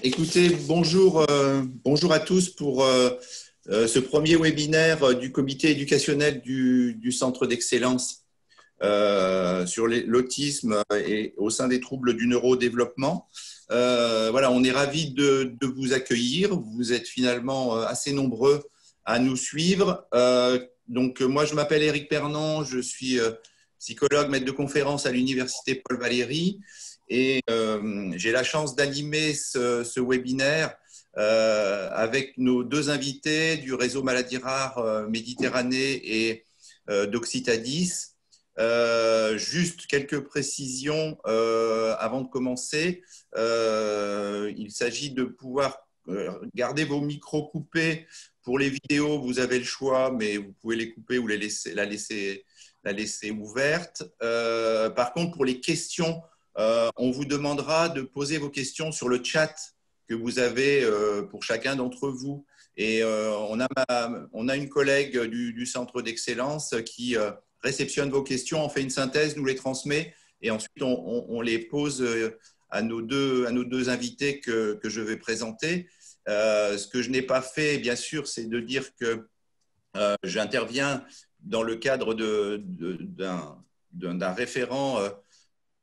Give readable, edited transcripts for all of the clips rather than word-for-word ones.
Écoutez, bonjour à tous pour ce premier webinaire du comité éducationnel du Centre d'excellence sur l'autisme et au sein des troubles du neurodéveloppement. Voilà, on est ravis de vous accueillir. Vous êtes finalement assez nombreux à nous suivre. Donc, moi, je m'appelle Éric Pernon, je suis psychologue, maître de conférence à l'Université Paul Valéry. Et j'ai la chance d'animer ce webinaire avec nos deux invités du réseau Maladies Rares Méditerranée et d'Occitadis. Juste quelques précisions avant de commencer. Il s'agit de pouvoir garder vos micros coupés. Pour les vidéos, vous avez le choix, mais vous pouvez les couper ou la laisser ouverte. Par contre, pour les questions, on vous demandera de poser vos questions sur le chat que vous avez pour chacun d'entre vous. Et on a une collègue du centre d'excellence qui réceptionne vos questions, on fait une synthèse, nous les transmet et ensuite on les pose à nos deux invités que je vais présenter. Ce que je n'ai pas fait, bien sûr, c'est de dire que j'interviens dans le cadre d'un référent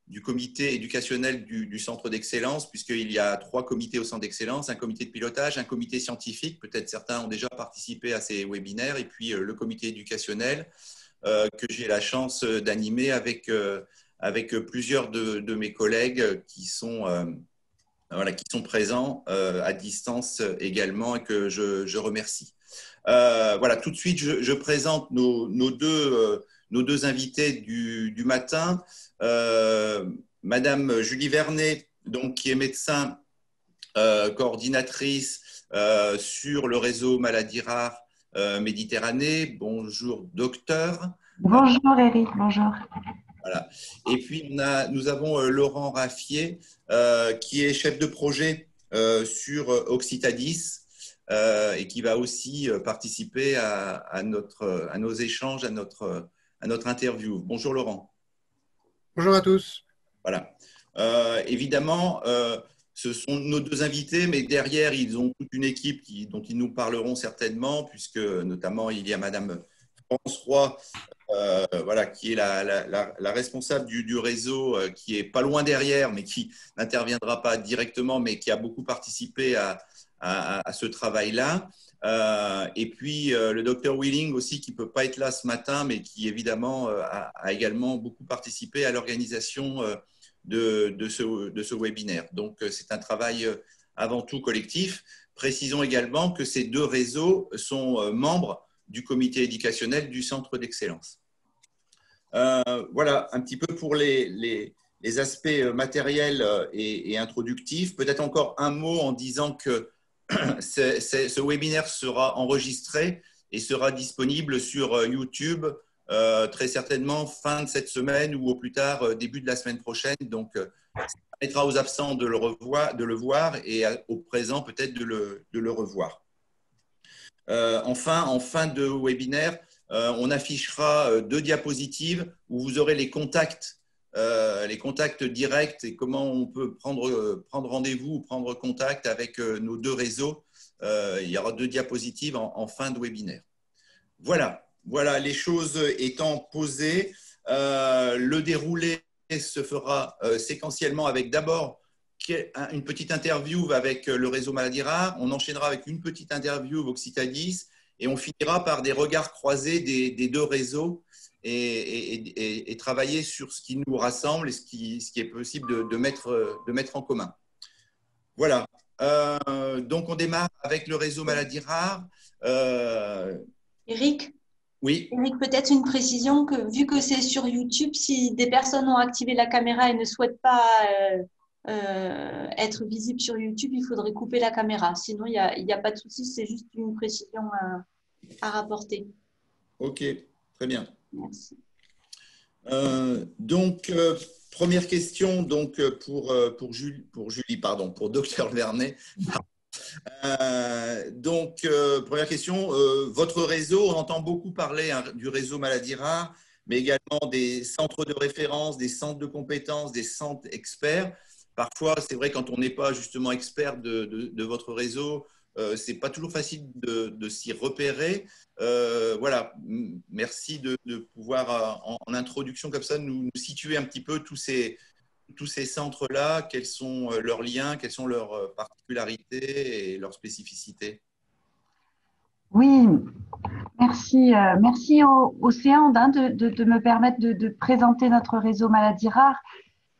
du comité éducationnel du centre d'excellence, puisqu'il y a 3 comités au centre d'excellence, un comité de pilotage, un comité scientifique, peut-être certains ont déjà participé à ces webinaires, et puis le comité éducationnel que j'ai la chance d'animer avec plusieurs de mes collègues qui sont présents à distance également et que je remercie. Voilà, tout de suite, je présente nos deux invités du matin. Madame Julie Vernet, donc, qui est médecin coordinatrice sur le réseau Maladies Rares Méditerranée. Bonjour, docteur. Bonjour Eric, bonjour. Voilà. Et puis, nous avons Laurent Raffier, qui est chef de projet sur Occitadis et qui va aussi participer à nos échanges, à notre interview. Bonjour Laurent. Bonjour à tous. Voilà. Évidemment, ce sont nos deux invités, mais derrière, ils ont toute une équipe dont ils nous parleront certainement, puisque notamment, il y a Madame France Roy, voilà, qui est la responsable du réseau, qui est pas loin derrière, mais qui n'interviendra pas directement, mais qui a beaucoup participé à ce travail-là. Et puis le docteur Willing aussi, qui ne peut pas être là ce matin, mais qui évidemment a également beaucoup participé à l'organisation de ce webinaire. Donc c'est un travail avant tout collectif. Précisons également que ces deux réseaux sont membres du comité éducationnel du centre d'excellence. Voilà un petit peu pour les aspects matériels et introductifs. Peut-être encore un mot en disant que ce webinaire sera enregistré et sera disponible sur YouTube très certainement fin de cette semaine ou au plus tard début de la semaine prochaine. Donc, ça permettra aux absents de le voir et aux présents peut-être de le revoir. Enfin, en fin de webinaire, on affichera 2 diapositives où vous aurez les contacts directs et comment on peut prendre rendez-vous ou prendre contact avec nos 2 réseaux. Il y aura 2 diapositives en fin de webinaire. Voilà, les choses étant posées, le déroulé se fera séquentiellement avec d'abord une petite interview avec le réseau Maladies Rares. On enchaînera avec une petite interview Occitadis et on finira par des regards croisés des 2 réseaux et travailler sur ce qui nous rassemble et ce qui est possible de mettre en commun. Voilà. Donc, on démarre avec le réseau Maladies Rares. Eric? Oui. Eric, peut-être une précision que vu que c'est sur YouTube, si des personnes ont activé la caméra et ne souhaitent pas être visibles sur YouTube, il faudrait couper la caméra. Sinon, il n'y a pas de souci, c'est juste une précision à rapporter. Ok, très bien. Merci. Donc, première question donc, pour docteur Vernet. Donc, première question, votre réseau, on entend beaucoup parler du réseau Maladies Rares, mais également des centres de référence, des centres de compétences, des centres experts. parfois, c'est vrai, quand on n'est pas justement expert de votre réseau, c'est pas toujours facile de s'y repérer. Voilà, merci de pouvoir, en introduction comme ça, nous situer un petit peu tous ces centres-là, quels sont leurs liens, quelles sont leurs particularités et leurs spécificités. Oui, merci. Merci au CEAND de me permettre de présenter notre réseau Maladies Rares.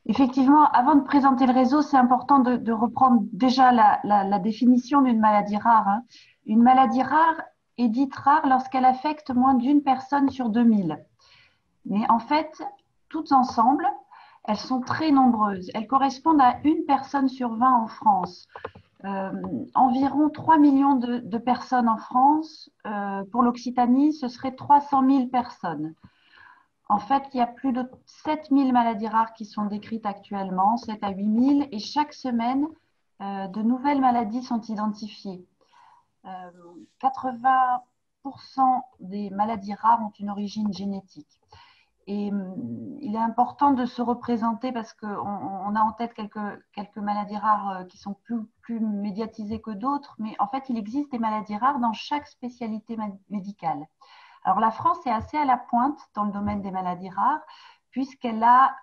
Effectivement, avant de présenter le réseau, c'est important de reprendre déjà la définition d'une maladie rare, hein. Une maladie rare est dite rare lorsqu'elle affecte moins d'une personne sur 2000. Mais en fait, toutes ensemble, elles sont très nombreuses. Elles correspondent à une personne sur 20 en France. Environ 3 millions de personnes en France. Pour l'Occitanie, ce serait 300 000 personnes. En fait, il y a plus de 7 000 maladies rares qui sont décrites actuellement, 7 à 8 000, et chaque semaine, de nouvelles maladies sont identifiées. 80% des maladies rares ont une origine génétique. Et il est important de se représenter parce qu'on a en tête quelques maladies rares qui sont plus médiatisées que d'autres, mais en fait, il existe des maladies rares dans chaque spécialité médicale. Alors la France est assez à la pointe dans le domaine des maladies rares, puisqu'elle a,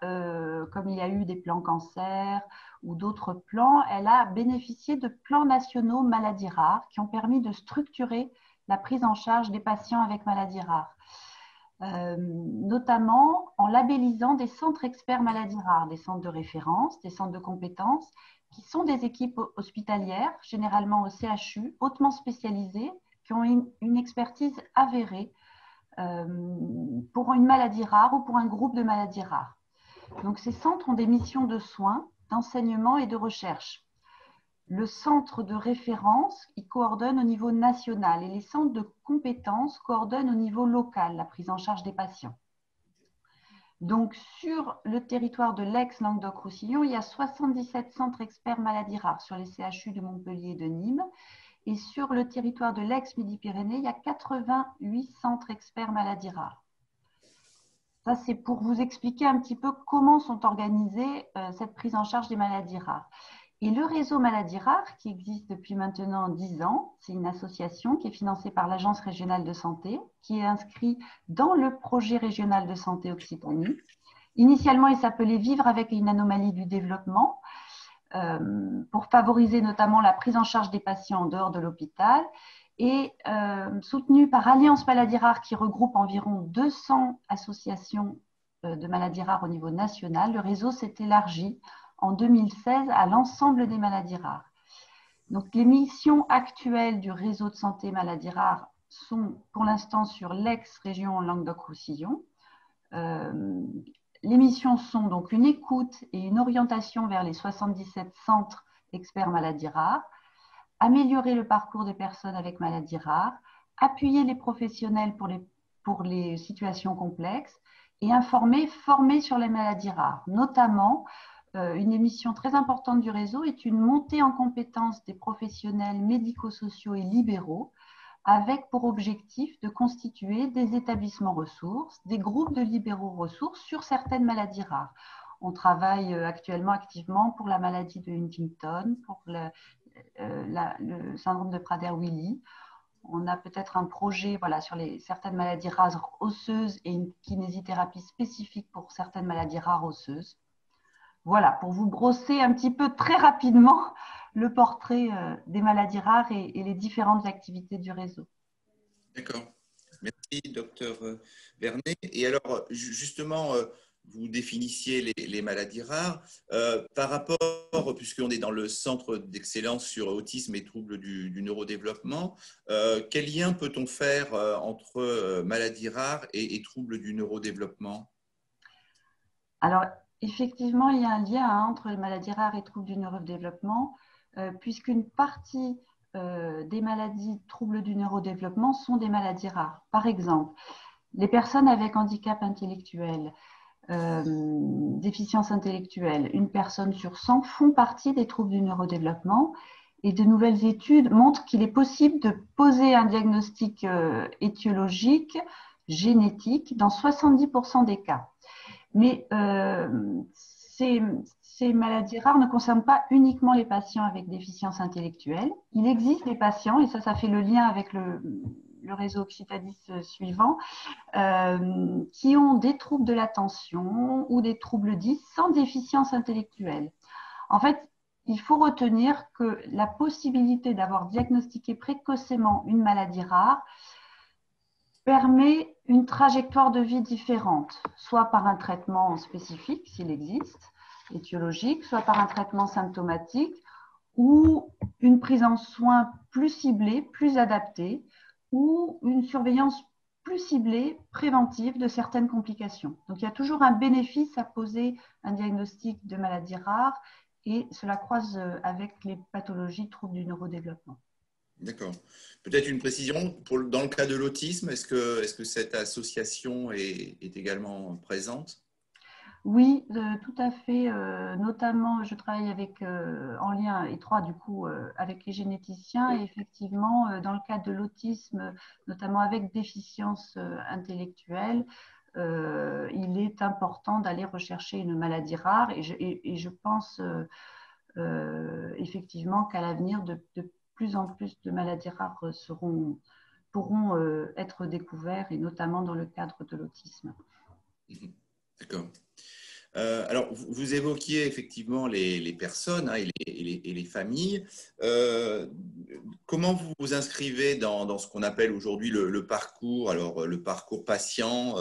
comme il y a eu des plans cancer ou d'autres plans, elle a bénéficié de plans nationaux maladies rares qui ont permis de structurer la prise en charge des patients avec maladies rares. Notamment en labellisant des centres experts maladies rares, des centres de référence, des centres de compétences, qui sont des équipes hospitalières, généralement au CHU, hautement spécialisées, qui ont une expertise avérée pour une maladie rare ou pour un groupe de maladies rares. Donc ces centres ont des missions de soins, d'enseignement et de recherche. Le centre de référence, il coordonne au niveau national et les centres de compétences coordonnent au niveau local la prise en charge des patients. Donc, sur le territoire de l'ex-Languedoc-Roussillon, il y a 77 centres experts maladies rares sur les CHU de Montpellier et de Nîmes. Et sur le territoire de l'ex-Midi-Pyrénées, il y a 88 centres experts maladies rares. Ça, c'est pour vous expliquer un petit peu comment sont organisées cette prise en charge des maladies rares. Et le réseau Maladies Rares, qui existe depuis maintenant 10 ans, c'est une association qui est financée par l'Agence régionale de santé, qui est inscrite dans le projet régional de santé Occitanie. Initialement, il s'appelait Vivre avec une anomalie du développement, pour favoriser notamment la prise en charge des patients en dehors de l'hôpital, et soutenu par Alliance Maladies Rares, qui regroupe environ 200 associations de maladies rares au niveau national. Le réseau s'est élargi en 2016 à l'ensemble des maladies rares. Donc, les missions actuelles du réseau de santé maladies rares sont pour l'instant sur l'ex-région Languedoc-Roussillon. Les missions sont donc une écoute et une orientation vers les 77 centres experts maladies rares, améliorer le parcours des personnes avec maladies rares, appuyer les professionnels pour les situations complexes et former sur les maladies rares, notamment. Une émission très importante du réseau est une montée en compétences des professionnels médico-sociaux et libéraux, avec pour objectif de constituer des établissements ressources, des groupes de libéraux ressources sur certaines maladies rares. On travaille actuellement activement pour la maladie de Huntington, pour le syndrome de Prader-Willi. On a peut-être un projet sur certaines maladies rares osseuses et une kinésithérapie spécifique pour certaines maladies rares osseuses. Voilà, pour vous brosser un petit peu très rapidement le portrait des maladies rares et les différentes activités du réseau. D'accord. Merci, docteur Vernet. Et alors, justement, vous définissiez les maladies rares. Par rapport, puisqu'on est dans le centre d'excellence sur autisme et troubles du neurodéveloppement, quel lien peut-on faire entre maladies rares et troubles du neurodéveloppement? Alors, effectivement, il y a un lien entre les maladies rares et troubles du neurodéveloppement, puisqu'une partie des maladies troubles du neurodéveloppement sont des maladies rares. Par exemple, les personnes avec handicap intellectuel, déficience intellectuelle, une personne sur 100 font partie des troubles du neurodéveloppement. Et de nouvelles études montrent qu'il est possible de poser un diagnostic étiologique, génétique, dans 70% des cas. Mais ces maladies rares ne concernent pas uniquement les patients avec déficience intellectuelle. Il existe des patients, et ça fait le lien avec le réseau Occitanis suivant, qui ont des troubles de l'attention ou des troubles dits sans déficience intellectuelle. En fait, il faut retenir que la possibilité d'avoir diagnostiqué précocement une maladie rare permet une trajectoire de vie différente, soit par un traitement spécifique, s'il existe, étiologique, soit par un traitement symptomatique ou une prise en soin plus ciblée, plus adaptée, ou une surveillance plus ciblée, préventive de certaines complications. Donc, il y a toujours un bénéfice à poser un diagnostic de maladie rare et cela croise avec les pathologies troubles du neurodéveloppement. D'accord. Peut-être une précision, dans le cas de l'autisme, est-ce que cette association est également présente? Oui, tout à fait. Notamment, je travaille en lien étroit du coup avec les généticiens et effectivement, dans le cas de l'autisme, notamment avec déficience intellectuelle, il est important d'aller rechercher une maladie rare et je pense effectivement qu'à l'avenir, de plus en plus de maladies rares pourront être découvertes et notamment dans le cadre de l'autisme. D'accord. Alors, vous évoquiez effectivement les personnes et les familles. Comment vous vous inscrivez dans ce qu'on appelle aujourd'hui le parcours, alors le parcours patient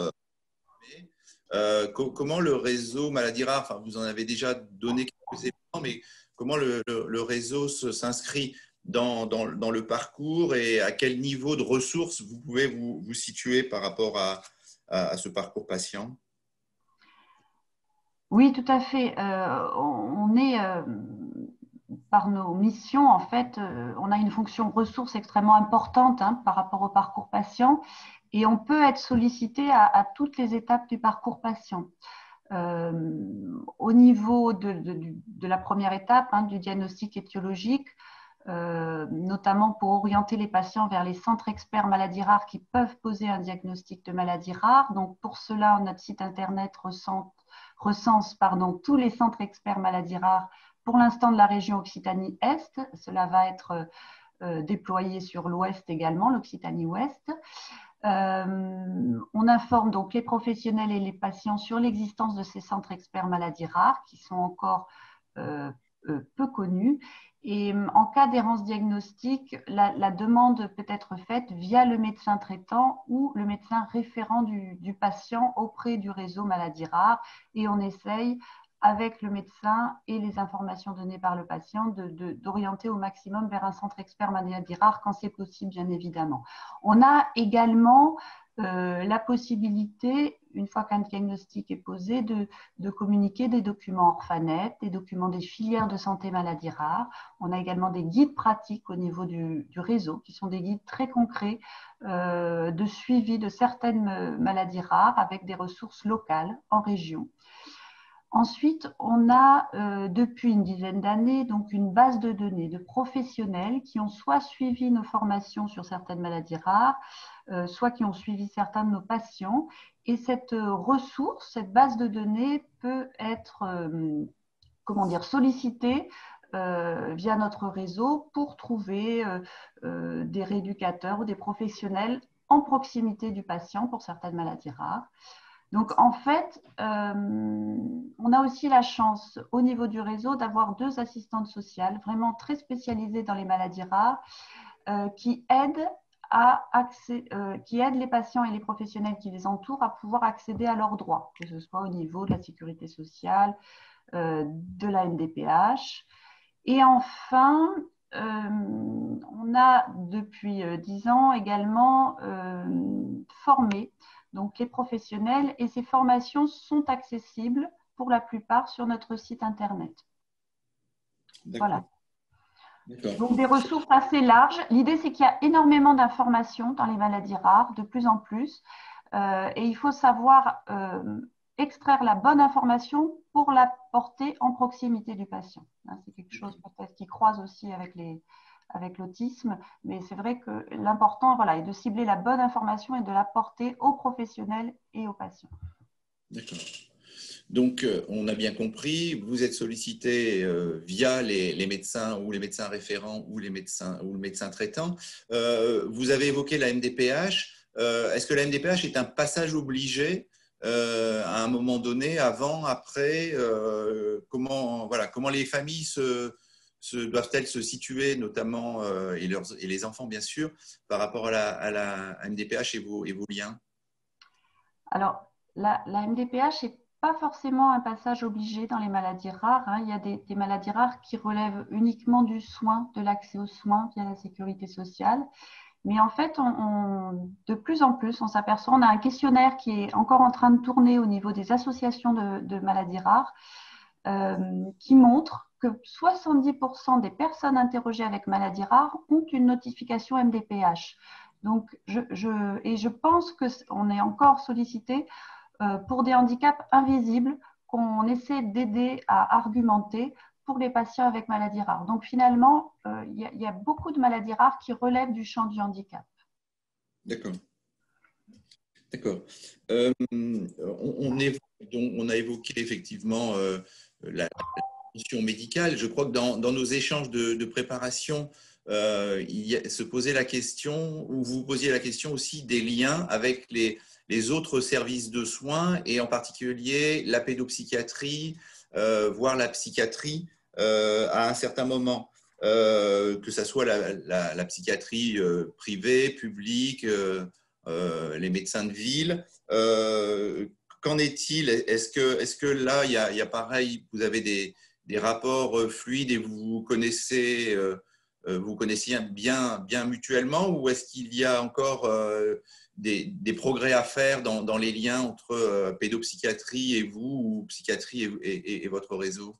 comment le réseau Maladies Rares, enfin, vous en avez déjà donné quelques éléments, mais comment le réseau s'inscrit dans le parcours et à quel niveau de ressources vous pouvez vous situer par rapport à ce parcours patient? Oui, tout à fait. On est, par nos missions, en fait, on a une fonction ressource extrêmement importante par rapport au parcours patient et on peut être sollicité à toutes les étapes du parcours patient. Au niveau de la première étape, du diagnostic étiologique, notamment pour orienter les patients vers les centres experts maladies rares qui peuvent poser un diagnostic de maladie rare. Donc, pour cela, notre site internet recense tous les centres experts maladies rares pour l'instant de la région Occitanie-Est. Cela va être déployé sur l'Ouest également, l'Occitanie-Ouest. On informe donc les professionnels et les patients sur l'existence de ces centres experts maladies rares qui sont encore peu connus. Et en cas d'errance diagnostique, la demande peut être faite via le médecin traitant ou le médecin référent du patient auprès du réseau maladies rares. Et on essaye, avec le médecin et les informations données par le patient, d'orienter au maximum vers un centre expert maladies rares quand c'est possible, bien évidemment. On a également la possibilité, une fois qu'un diagnostic est posé, de communiquer des documents Orphanet, des documents des filières de santé maladies rares. On a également des guides pratiques au niveau du réseau, qui sont des guides très concrets de suivi de certaines maladies rares avec des ressources locales en région. Ensuite, on a depuis une dizaine d'années donc une base de données de professionnels qui ont soit suivi nos formations sur certaines maladies rares, soit qui ont suivi certains de nos patients. Et cette ressource, cette base de données peut être sollicitée via notre réseau pour trouver des rééducateurs ou des professionnels en proximité du patient pour certaines maladies rares. Donc, en fait, on a aussi la chance au niveau du réseau d'avoir 2 assistantes sociales vraiment très spécialisées dans les maladies rares qui aident les patients et les professionnels qui les entourent à pouvoir accéder à leurs droits, que ce soit au niveau de la sécurité sociale, de la MDPH. Et enfin, on a depuis 10 ans également formé donc les professionnels et ces formations sont accessibles pour la plupart sur notre site internet. Voilà. Donc des ressources assez larges. L'idée, c'est qu'il y a énormément d'informations dans les maladies rares, de plus en plus. Et il faut savoir extraire la bonne information pour la porter en proximité du patient. C'est quelque chose peut-être qui croise aussi avec l'autisme, mais c'est vrai que l'important est de cibler la bonne information et de la porter aux professionnels et aux patients. D'accord. Donc, on a bien compris, vous êtes sollicité via les médecins ou les médecins référents ou le médecin traitant. Vous avez évoqué la MDPH. Est-ce que la MDPH est un passage obligé à un moment donné, avant, après comment les familles doivent-elles se situer, notamment, et les enfants, bien sûr, par rapport à la MDPH et vos liens? Alors, la MDPH n'est pas forcément un passage obligé dans les maladies rares, hein. Il y a des maladies rares qui relèvent uniquement du soin, de l'accès aux soins via la sécurité sociale. Mais en fait, de plus en plus, on s'aperçoit, on a un questionnaire qui est encore en train de tourner au niveau des associations de maladies rares, qui montre que 70% des personnes interrogées avec maladies rares ont une notification MDPH. Donc, je pense qu'on est encore sollicité pour des handicaps invisibles qu'on essaie d'aider à argumenter pour les patients avec maladies rares. Donc finalement, il y a beaucoup de maladies rares qui relèvent du champ du handicap. D'accord. D'accord. On a évoqué effectivement la notion médicale. Je crois que dans nos échanges de préparation, se posait la question, ou vous posiez la question aussi des liens avec les autres services de soins, et en particulier la pédopsychiatrie, voire la psychiatrie à un certain moment, que ce soit la psychiatrie privée, publique, les médecins de ville. Qu'en est-il? Est-ce que là, il y a pareil, vous avez des rapports fluides et vous connaissez bien mutuellement, ou est-ce qu'il y a encore des progrès à faire dans les liens entre pédopsychiatrie et vous, ou psychiatrie et votre réseau?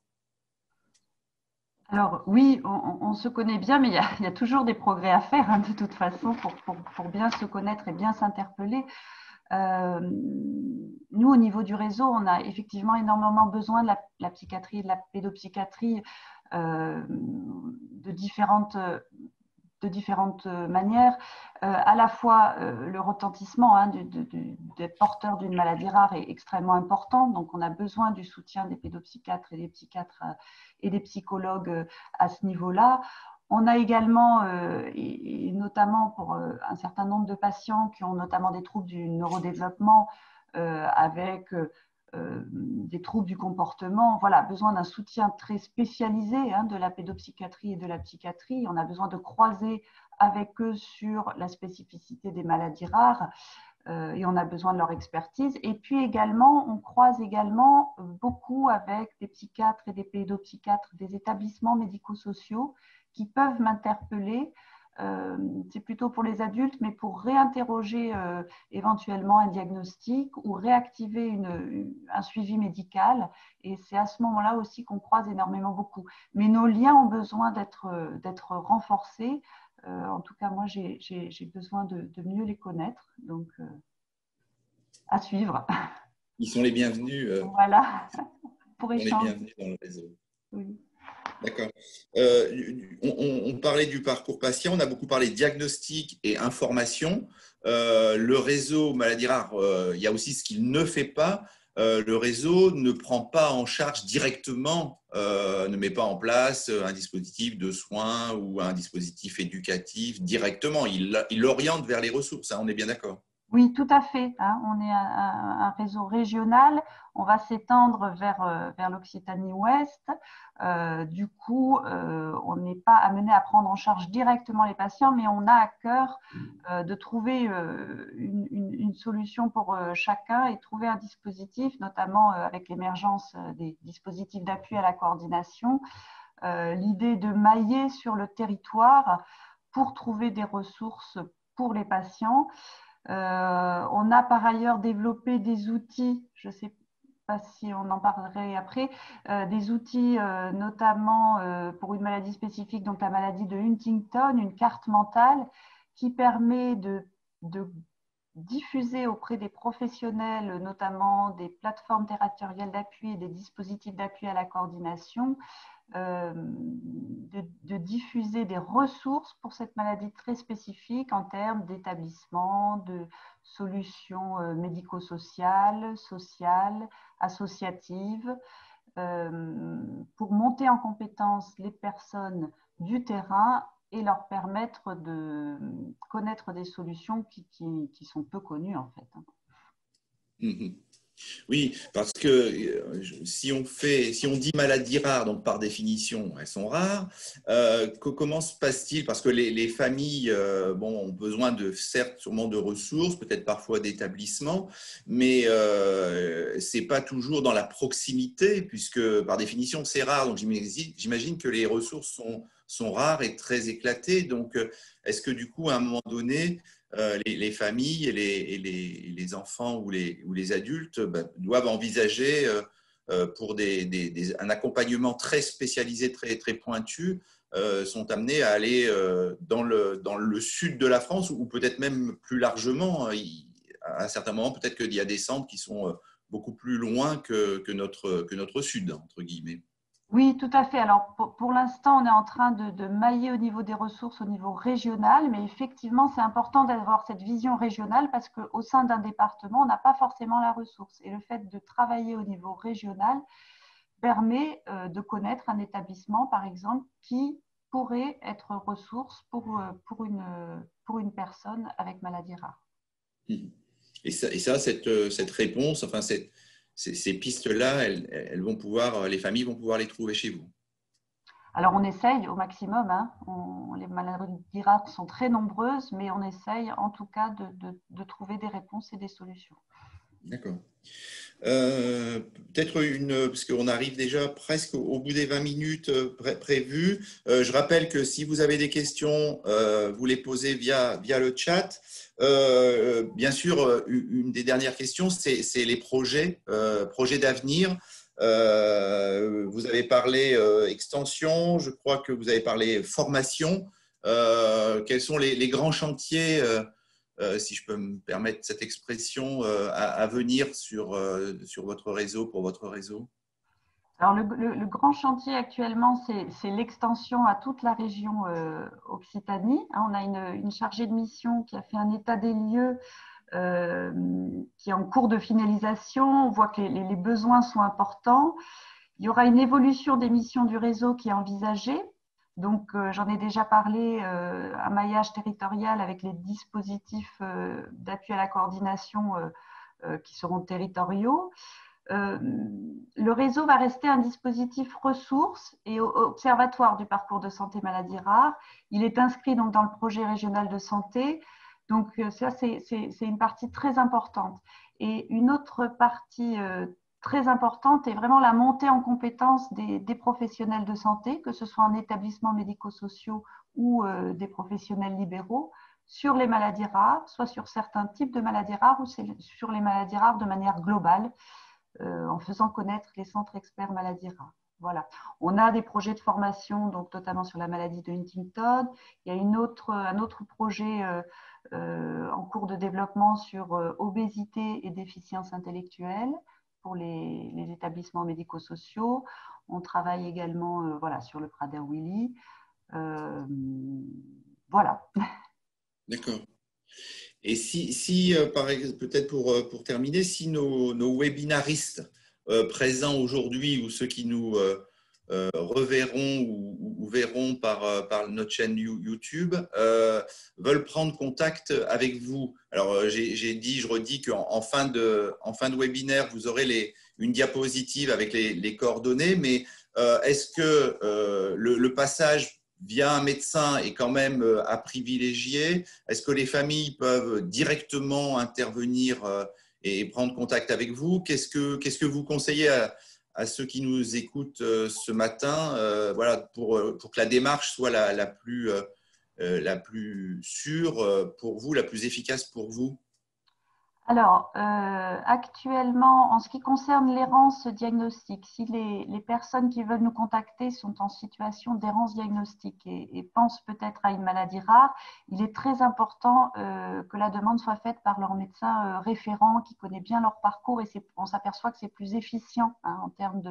Alors oui, on se connaît bien, mais il y a toujours des progrès à faire, hein, de toute façon, pour bien se connaître et bien s'interpeller. Nous, au niveau du réseau, on a effectivement énormément besoin de la psychiatrie et de la pédopsychiatrie de différentes manières, à la fois le retentissement, hein, des porteurs d'une maladie rare est extrêmement important, donc on a besoin du soutien des pédopsychiatres et des psychiatres et des psychologues à ce niveau-là. On a également, et notamment pour un certain nombre de patients qui ont notamment des troubles du neurodéveloppement avec des troubles du comportement, voilà, besoin d'un soutien très spécialisé, hein, de la pédopsychiatrie et de la psychiatrie. On a besoin de croiser avec eux sur la spécificité des maladies rares et on a besoin de leur expertise. Et puis également, on croise également beaucoup avec des psychiatres et des pédopsychiatres des établissements médico-sociaux qui peuvent m'interpeller. C'est plutôt pour les adultes, mais pour réinterroger éventuellement un diagnostic ou réactiver un suivi médical. Et c'est à ce moment-là aussi qu'on croise énormément beaucoup. Mais nos liens ont besoin d'être renforcés. En tout cas, moi, j'ai besoin de mieux les connaître. Donc, à suivre. Ils sont les bienvenus. Voilà, pour Ils sont les échanger. bienvenus dans le réseau. Oui. D'accord. On parlait du parcours patient, on a beaucoup parlé de diagnostic et information. Le réseau maladie rare, il y a aussi ce qu'il ne fait pas. Le réseau ne prend pas en charge directement, ne met pas en place un dispositif de soins ou un dispositif éducatif directement. Il oriente vers les ressources, hein, on est bien d'accord. Oui, tout à fait, hein. On est un réseau régional. On va s'étendre vers l'Occitanie-Ouest. Du coup, on n'est pas amené à prendre en charge directement les patients, mais on a à cœur de trouver une solution pour chacun et trouver un dispositif, notamment avec l'émergence des dispositifs d'appui à la coordination. L'idée de mailler sur le territoire pour trouver des ressources pour les patients. On a par ailleurs développé des outils, je ne sais pas si on en parlerait après, des outils notamment pour une maladie spécifique, donc la maladie de Huntington, une carte mentale qui permet de diffuser auprès des professionnels, notamment des plateformes territoriales d'appui et des dispositifs d'appui à la coordination, de diffuser des ressources pour cette maladie très spécifique en termes d'établissement, de solutions médico-sociales, sociales, associatives, pour monter en compétence les personnes du terrain et leur permettre de connaître des solutions qui sont peu connues en fait. Mhm. Oui, parce que si on dit maladies rares, donc par définition, elles sont rares. Comment se passe-t-il? Parce que les familles, ont besoin certes, sûrement de ressources, peut-être parfois d'établissements, mais c'est pas toujours dans la proximité, puisque par définition c'est rare. Donc j'imagine que les ressources sont rares et très éclatées. Donc, est-ce que du coup, à un moment donné, les familles et les enfants ou les adultes doivent envisager pour un accompagnement très spécialisé, très, très pointu, sont amenés à aller dans le sud de la France ou peut-être même plus largement. À un certain moment, peut-être qu'il y a des centres qui sont beaucoup plus loin que notre sud, entre guillemets. Oui, tout à fait. Alors, pour l'instant, on est en train de mailler au niveau des ressources au niveau régional, mais effectivement, c'est important d'avoir cette vision régionale parce qu'au sein d'un département, on n'a pas forcément la ressource. Et le fait de travailler au niveau régional permet de connaître un établissement, par exemple, qui pourrait être ressource pour une personne avec maladie rare. Et ça cette réponse, enfin, ces pistes-là, les familles vont pouvoir les trouver chez vous. Alors, on essaye au maximum. Hein. Les maladies rares sont très nombreuses, mais on essaye en tout cas de trouver des réponses et des solutions. D'accord. Peut-être parce qu'on arrive déjà presque au bout des 20 minutes prévues. Je rappelle que si vous avez des questions, vous les posez via le chat. Bien sûr, une des dernières questions, c'est les projets d'avenir. Vous avez parlé extension, je crois que vous avez parlé formation. Quels sont les grands chantiers si je peux me permettre cette expression, à venir sur votre réseau, pour votre réseau? Alors, le grand chantier actuellement, c'est l'extension à toute la région Occitanie. On a une chargée de mission qui a fait un état des lieux qui est en cours de finalisation. On voit que les besoins sont importants. Il y aura une évolution des missions du réseau qui est envisagée. Donc, j'en ai déjà parlé, un maillage territorial avec les dispositifs d'appui à la coordination qui seront territoriaux. Le réseau va rester un dispositif ressources et observatoire du parcours de santé maladies rares. Il est inscrit donc dans le projet régional de santé. Donc, ça, c'est une partie très importante. Et une autre partie très importante est vraiment la montée en compétence des professionnels de santé, que ce soit en établissements médico-sociaux ou des professionnels libéraux, sur les maladies rares, soit sur certains types de maladies rares ou sur les maladies rares de manière globale, en faisant connaître les centres experts maladies rares. Voilà. On a des projets de formation, donc notamment sur la maladie de Huntington. Il y a un autre projet en cours de développement sur obésité et déficience intellectuelle pour les établissements médico-sociaux. On travaille également sur le Prader-Willi. Voilà. D'accord. Et si par exemple, peut-être pour terminer, si nos webinaristes présents aujourd'hui ou ceux qui nous reverront ou verront par notre chaîne YouTube veulent prendre contact avec vous. Alors, je redis qu'en fin de webinaire, vous aurez une diapositive avec les coordonnées, mais est-ce que le passage via un médecin est quand même à privilégier? Est-ce que les familles peuvent directement intervenir et prendre contact avec vous? Qu'est-ce que vous conseillez à ceux qui nous écoutent ce matin, pour que la démarche soit la plus sûre pour vous, la plus efficace pour vous? Alors, actuellement, en ce qui concerne l'errance diagnostique, si les personnes qui veulent nous contacter sont en situation d'errance diagnostique et pensent peut-être à une maladie rare, il est très important que la demande soit faite par leur médecin référent qui connaît bien leur parcours et on s'aperçoit que c'est plus efficient en termes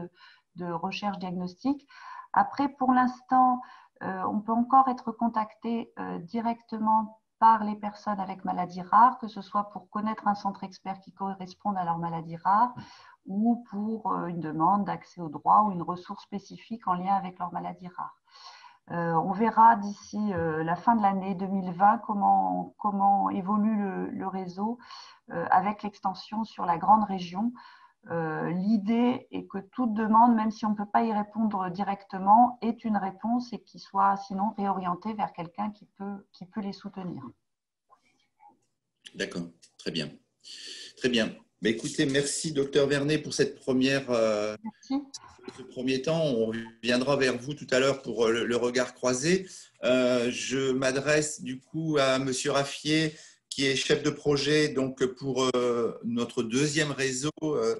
de recherche diagnostique. Après, pour l'instant, on peut encore être contacté directement par les personnes avec maladies rares, que ce soit pour connaître un centre expert qui corresponde à leur maladie rare ou pour une demande d'accès aux droits ou une ressource spécifique en lien avec leur maladie rare. On verra d'ici la fin de l'année 2020 comment évolue le réseau avec l'extension sur la grande région. L'idée est que toute demande, même si on ne peut pas y répondre directement, est une réponse et qui soit sinon réorientée vers quelqu'un qui peut les soutenir. D'accord, très bien. Très bien. Mais écoutez, merci docteur Vernet pour cette première, ce premier temps. On reviendra vers vous tout à l'heure pour le regard croisé. Je m'adresse du coup à monsieur Raffier, qui est chef de projet donc, pour notre deuxième réseau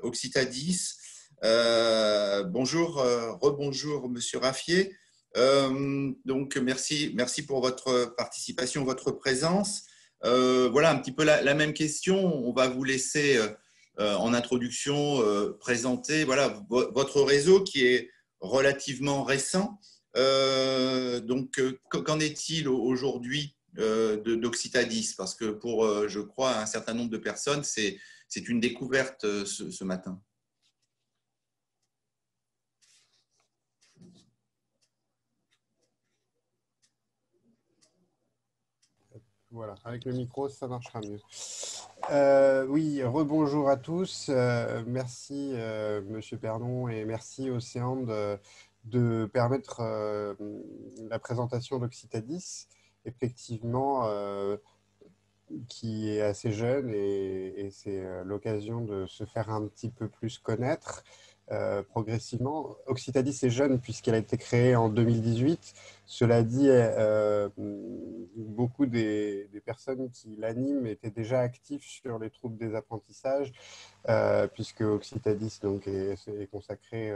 Occitadis. Bonjour, rebonjour monsieur Raffier. Donc merci pour votre participation, votre présence. Voilà un petit peu la même question. On va vous laisser en introduction présenter voilà, votre réseau qui est relativement récent. Donc, qu'en est-il aujourd'hui d'Occitadis? Parce que pour, je crois, un certain nombre de personnes, c'est une découverte ce matin. Voilà, avec le micro, ça marchera mieux. Oui, rebonjour à tous. Merci, Monsieur Pernon, et merci Océan de permettre la présentation d'Occitadis. Effectivement, qui est assez jeune et c'est l'occasion de se faire un petit peu plus connaître progressivement. Occitadis est jeune puisqu'elle a été créée en 2018. Cela dit, beaucoup des personnes qui l'animent étaient déjà actives sur les troubles des apprentissages puisque Occitadis donc, est consacré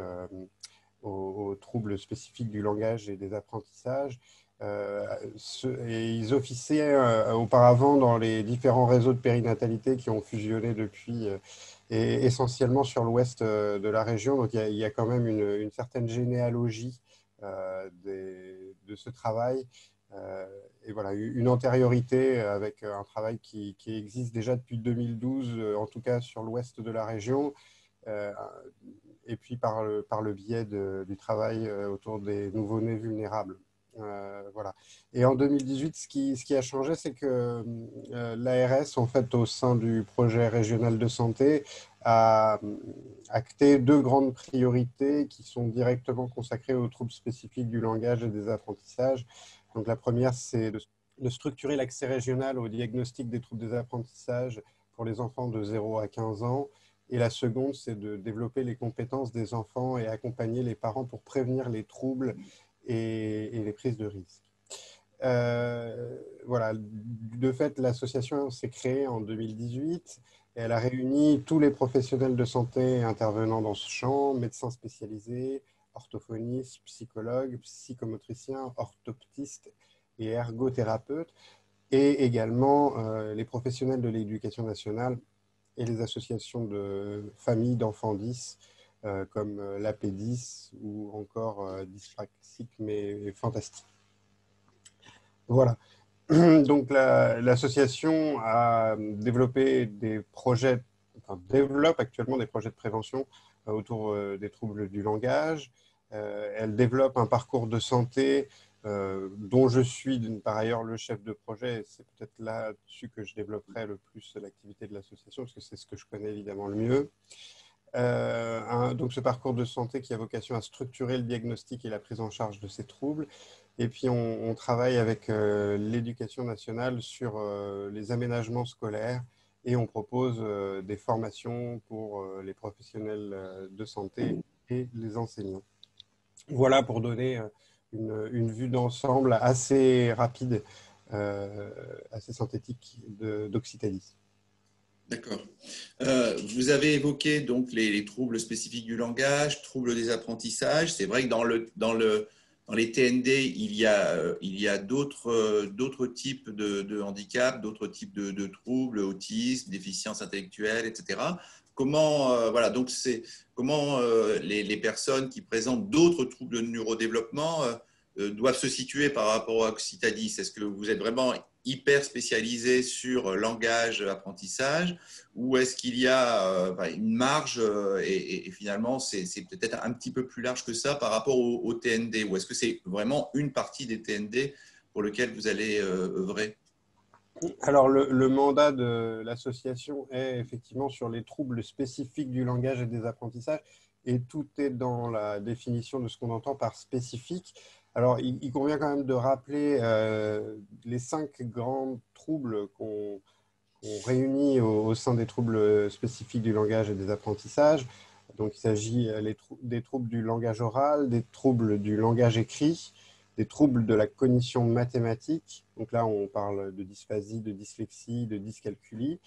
aux troubles spécifiques du langage et des apprentissages. Et ils officiaient auparavant dans les différents réseaux de périnatalité qui ont fusionné depuis, et essentiellement sur l'ouest de la région. Donc il y a quand même une certaine généalogie de ce travail. Et voilà, une antériorité avec un travail qui existe déjà depuis 2012, en tout cas sur l'ouest de la région. Et puis par le biais du travail autour des nouveau-nés vulnérables. Voilà. Et en 2018, ce qui a changé, c'est que l'ARS, en fait, au sein du projet régional de santé, a acté 2 grandes priorités qui sont directement consacrées aux troubles spécifiques du langage et des apprentissages. Donc la première, c'est de structurer l'accès régional au diagnostic des troubles des apprentissages pour les enfants de 0 à 15 ans. Et la seconde, c'est de développer les compétences des enfants et accompagner les parents pour prévenir les troubles et les prises de risques. Voilà. De fait, l'association s'est créée en 2018 et elle a réuni tous les professionnels de santé intervenant dans ce champ, médecins spécialisés, orthophonistes, psychologues, psychomotriciens, orthoptistes et ergothérapeutes, et également les professionnels de l'éducation nationale et les associations de familles d'enfants 10, comme l'AP10 ou encore Dyspraxique mais fantastique. Voilà. Donc l'association a développé des projets, enfin, développe actuellement des projets de prévention autour des troubles du langage. Elle développe un parcours de santé dont je suis par ailleurs le chef de projet. C'est peut-être là-dessus que je développerai le plus l'activité de l'association, parce que c'est ce que je connais évidemment le mieux. Donc ce parcours de santé qui a vocation à structurer le diagnostic et la prise en charge de ces troubles. Et puis on travaille avec l'éducation nationale sur les aménagements scolaires et on propose des formations pour les professionnels de santé et les enseignants. Voilà pour donner une vue d'ensemble assez rapide, assez synthétique d'Occitadis. D'accord. Vous avez évoqué donc les troubles spécifiques du langage, troubles des apprentissages. C'est vrai que dans les TND, il y a d'autres types de handicaps, d'autres types de troubles, autisme, déficience intellectuelle, etc. comment, voilà, donc c'est comment les personnes qui présentent d'autres troubles de neurodéveloppement doivent se situer par rapport à Occitadis? Est-ce que vous êtes vraiment hyper spécialisé sur langage, apprentissage, ou est-ce qu'il y a une marge et finalement c'est peut-être un petit peu plus large que ça par rapport au TND, ou est-ce que c'est vraiment une partie des TND pour lequel vous allez œuvrer? Alors, le mandat de l'association est effectivement sur les troubles spécifiques du langage et des apprentissages, et tout est dans la définition de ce qu'on entend par spécifique. Alors, il convient quand même de rappeler les 5 grands troubles qu'on réunit au sein des troubles spécifiques du langage et des apprentissages. Donc, il s'agit des troubles du langage oral, des troubles du langage écrit, des troubles de la cognition mathématique. Donc là, on parle de dysphasie, de dyslexie, de dyscalculie.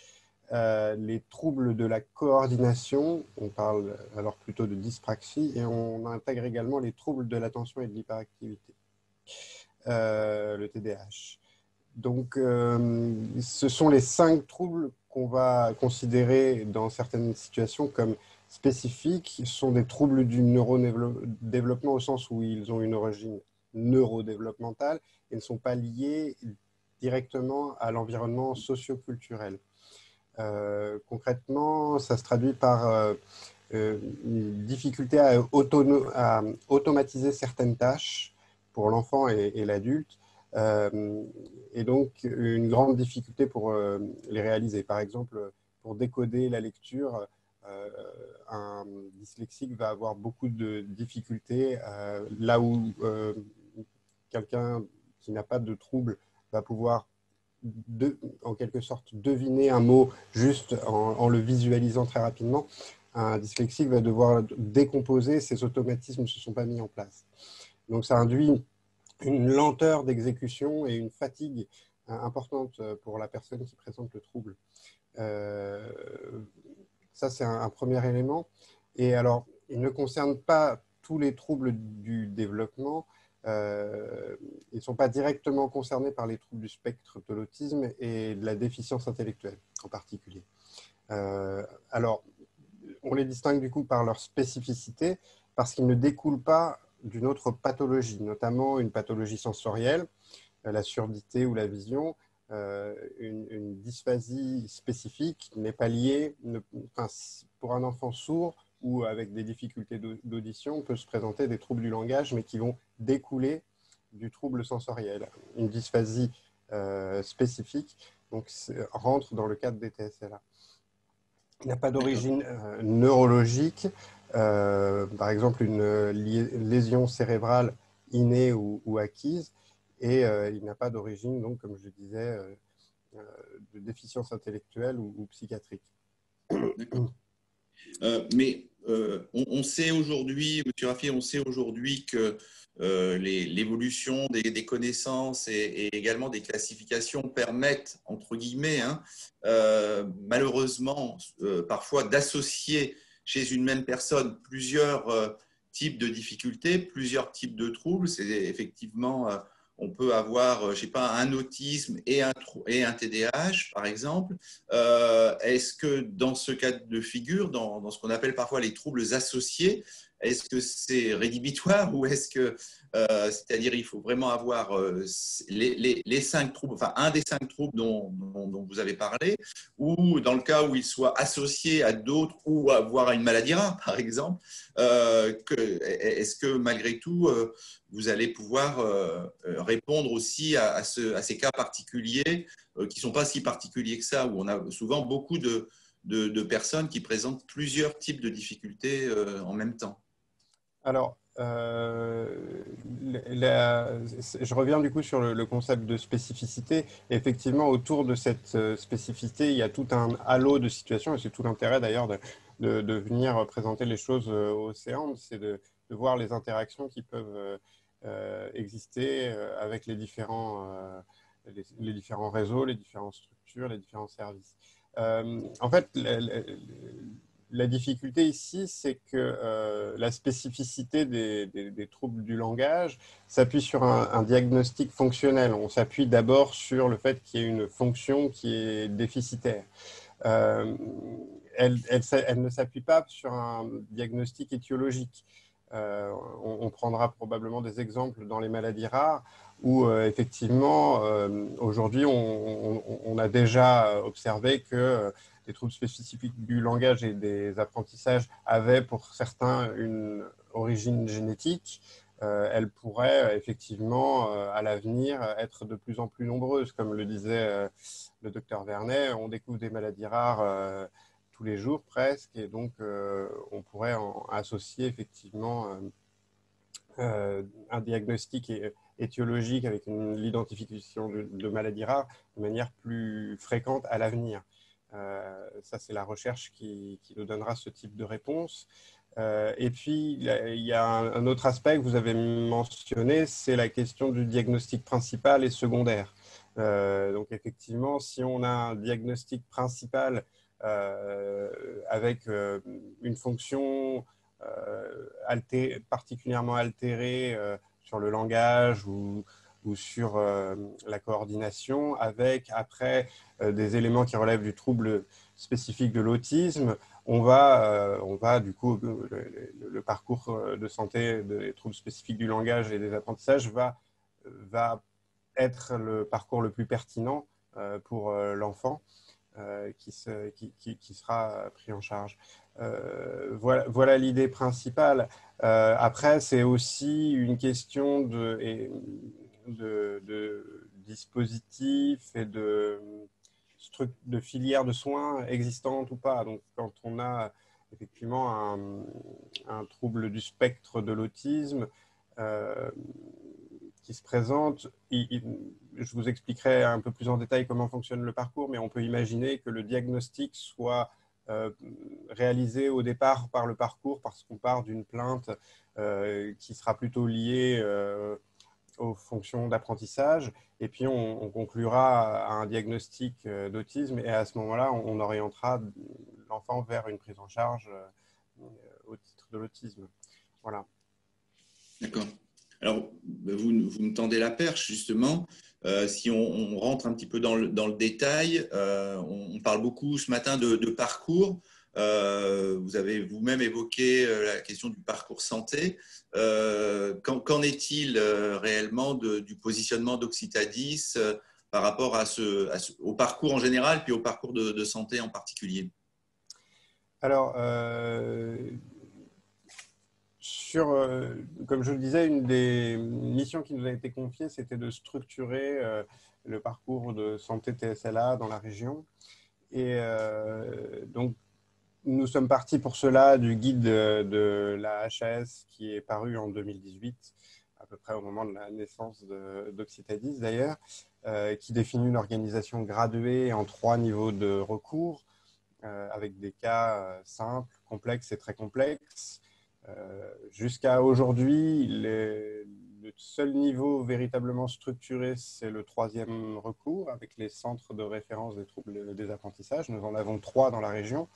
Les troubles de la coordination, on parle alors plutôt de dyspraxie, et on intègre également les troubles de l'attention et de l'hyperactivité, le TDAH. Donc, ce sont les 5 troubles qu'on va considérer dans certaines situations comme spécifiques. Ce sont des troubles du neurodéveloppement au sens où ils ont une origine neurodéveloppementale et ne sont pas liés directement à l'environnement socio-culturel. Concrètement, ça se traduit par une difficulté à automatiser certaines tâches pour l'enfant et l'adulte, et donc une grande difficulté pour les réaliser. Par exemple, pour décoder la lecture, un dyslexique va avoir beaucoup de difficultés, là où quelqu'un qui n'a pas de trouble va pouvoir en quelque sorte deviner un mot juste en le visualisant très rapidement. Un dyslexique va devoir décomposer, ces automatismes ne se sont pas mis en place. Donc ça induit une lenteur d'exécution et une fatigue importante pour la personne qui présente le trouble. Ça, c'est un premier élément. Et alors, il ne concerne pas tous les troubles du développement. Ils ne sont pas directement concernés par les troubles du spectre de l'autisme et de la déficience intellectuelle en particulier. Alors, on les distingue du coup par leur spécificité, parce qu'ils ne découlent pas d'une autre pathologie, notamment une pathologie sensorielle, la surdité ou la vision. Une dysphasie spécifique n'est pas liée, pour un enfant sourd ou avec des difficultés d'audition, peut se présenter des troubles du langage, mais qui vont découler du trouble sensoriel. Une dysphasie spécifique donc, rentre dans le cadre des TSLA. Il n'a pas d'origine neurologique, par exemple une lésion cérébrale innée ou acquise, et il n'a pas d'origine, donc, comme je disais, de déficience intellectuelle ou psychiatrique. Mais on sait aujourd'hui, M. Raffi, on sait aujourd'hui que l'évolution des connaissances et également des classifications permettent, entre guillemets, malheureusement, parfois d'associer chez une même personne plusieurs types de difficultés, plusieurs types de troubles. C'est effectivement, on peut avoir, je sais pas, un autisme et un TDAH, par exemple. Est-ce que dans ce cas de figure, dans ce qu'on appelle parfois les troubles associés, est-ce que c'est rédhibitoire ou est-ce que, c'est-à-dire, il faut vraiment avoir les 5 troubles, enfin un des 5 troubles dont vous avez parlé, ou dans le cas où ils soient associés à d'autres ou voire à une maladie rare, par exemple, est-ce que malgré tout, vous allez pouvoir répondre aussi à ces cas particuliers qui ne sont pas si particuliers que ça, où on a souvent beaucoup de personnes qui présentent plusieurs types de difficultés en même temps? Alors, je reviens du coup sur le concept de spécificité. Effectivement, autour de cette spécificité, il y a tout un halo de situations, et c'est tout l'intérêt d'ailleurs de venir présenter les choses au CEAND, c'est de voir les interactions qui peuvent exister avec les différents réseaux, les différentes structures, les différents services. En fait, la difficulté ici, c'est que la spécificité des troubles du langage s'appuie sur un diagnostic fonctionnel. On s'appuie d'abord sur le fait qu'il y ait une fonction qui est déficitaire. elle ne s'appuie pas sur un diagnostic étiologique. On prendra probablement des exemples dans les maladies rares où effectivement, aujourd'hui, on a déjà observé que des troubles spécifiques du langage et des apprentissages avaient pour certains une origine génétique. Elles pourraient effectivement à l'avenir être de plus en plus nombreuses. Comme le disait le docteur Vernet, on découvre des maladies rares tous les jours presque, et donc on pourrait associer effectivement un diagnostic étiologique avec l'identification de maladies rares de manière plus fréquente à l'avenir. Ça, c'est la recherche qui nous donnera ce type de réponse. Et puis, il y a un autre aspect que vous avez mentionné, c'est la question du diagnostic principal et secondaire. Donc, effectivement, si on a un diagnostic principal avec une fonction particulièrement altérée sur le langage ou sur la coordination, avec après des éléments qui relèvent du trouble spécifique de l'autisme, on va du coup, le parcours de santé des troubles spécifiques du langage et des apprentissages va être le parcours le plus pertinent pour l'enfant qui sera pris en charge. Voilà l'idée principale. Après, c'est aussi une question de dispositifs et de filières de soins existantes ou pas. Donc, quand on a effectivement un trouble du spectre de l'autisme qui se présente, je vous expliquerai un peu plus en détail comment fonctionne le parcours, mais on peut imaginer que le diagnostic soit réalisé au départ par le parcours parce qu'on part d'une plainte qui sera plutôt liée aux fonctions d'apprentissage, et puis on conclura à un diagnostic d'autisme, et à ce moment-là, on orientera l'enfant vers une prise en charge au titre de l'autisme. Voilà. D'accord. Alors, vous me tendez la perche, justement. Si on rentre un petit peu dans le détail, on parle beaucoup ce matin de parcours. Vous avez vous-même évoqué la question du parcours santé. Qu'en est-il réellement du positionnement d'Occitadis par rapport au parcours en général, puis au parcours de santé en particulier? Alors, comme je le disais, une des missions qui nous a été confiée, c'était de structurer le parcours de santé TSLA dans la région. Et donc, nous sommes partis pour cela du guide de la HAS qui est paru en 2018, à peu près au moment de la naissance d'Occitadis d'ailleurs, qui définit une organisation graduée en 3 niveaux de recours, avec des cas simples, complexes et très complexes. Jusqu'à aujourd'hui, le seul niveau véritablement structuré, c'est le 3e recours avec les centres de référence des troubles des apprentissages. Nous en avons 3 dans la région,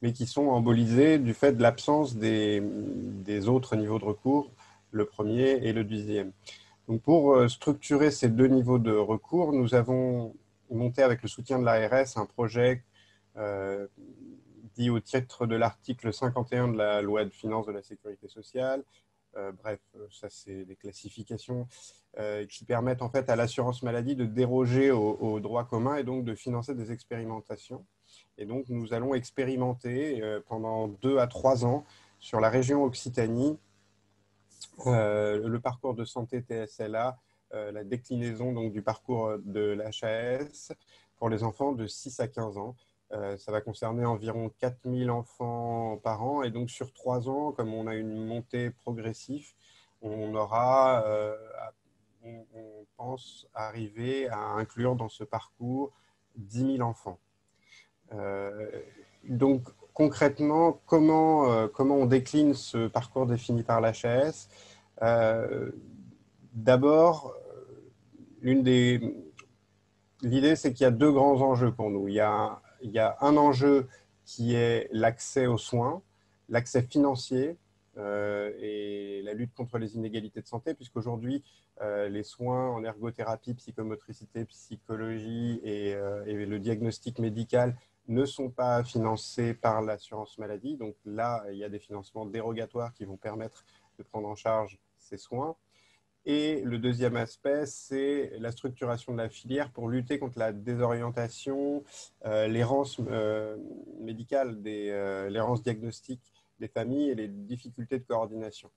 mais qui sont embolisés du fait de l'absence des autres niveaux de recours, le 1er et le 2e. Donc pour structurer ces 2 niveaux de recours, nous avons monté avec le soutien de l'ARS un projet dit au titre de l'article 51 de la loi de finances de la sécurité sociale. Bref, ça c'est des classifications qui permettent en fait à l'assurance maladie de déroger au droit commun et donc de financer des expérimentations. Et donc nous allons expérimenter pendant 2 à 3 ans sur la région Occitanie le parcours de santé TSLA, la déclinaison donc, du parcours de l'HAS pour les enfants de 6 à 15 ans. Ça va concerner environ 4000 enfants par an, et donc sur 3 ans, comme on a une montée progressive, on aura, on pense, arriver à inclure dans ce parcours 10 000 enfants. Donc concrètement, comment on décline ce parcours défini par l'HAS? D'abord, l'idée c'est qu'il y a 2 grands enjeux pour nous. Il y a un enjeu qui est l'accès aux soins, l'accès financier et la lutte contre les inégalités de santé, puisqu'aujourd'hui, les soins en ergothérapie, psychomotricité, psychologie et le diagnostic médical ne sont pas financés par l'assurance maladie. Donc là, il y a des financements dérogatoires qui vont permettre de prendre en charge ces soins. Et le deuxième aspect, c'est la structuration de la filière pour lutter contre la désorientation, l'errance médicale, l'errance diagnostique des familles et les difficultés de coordination.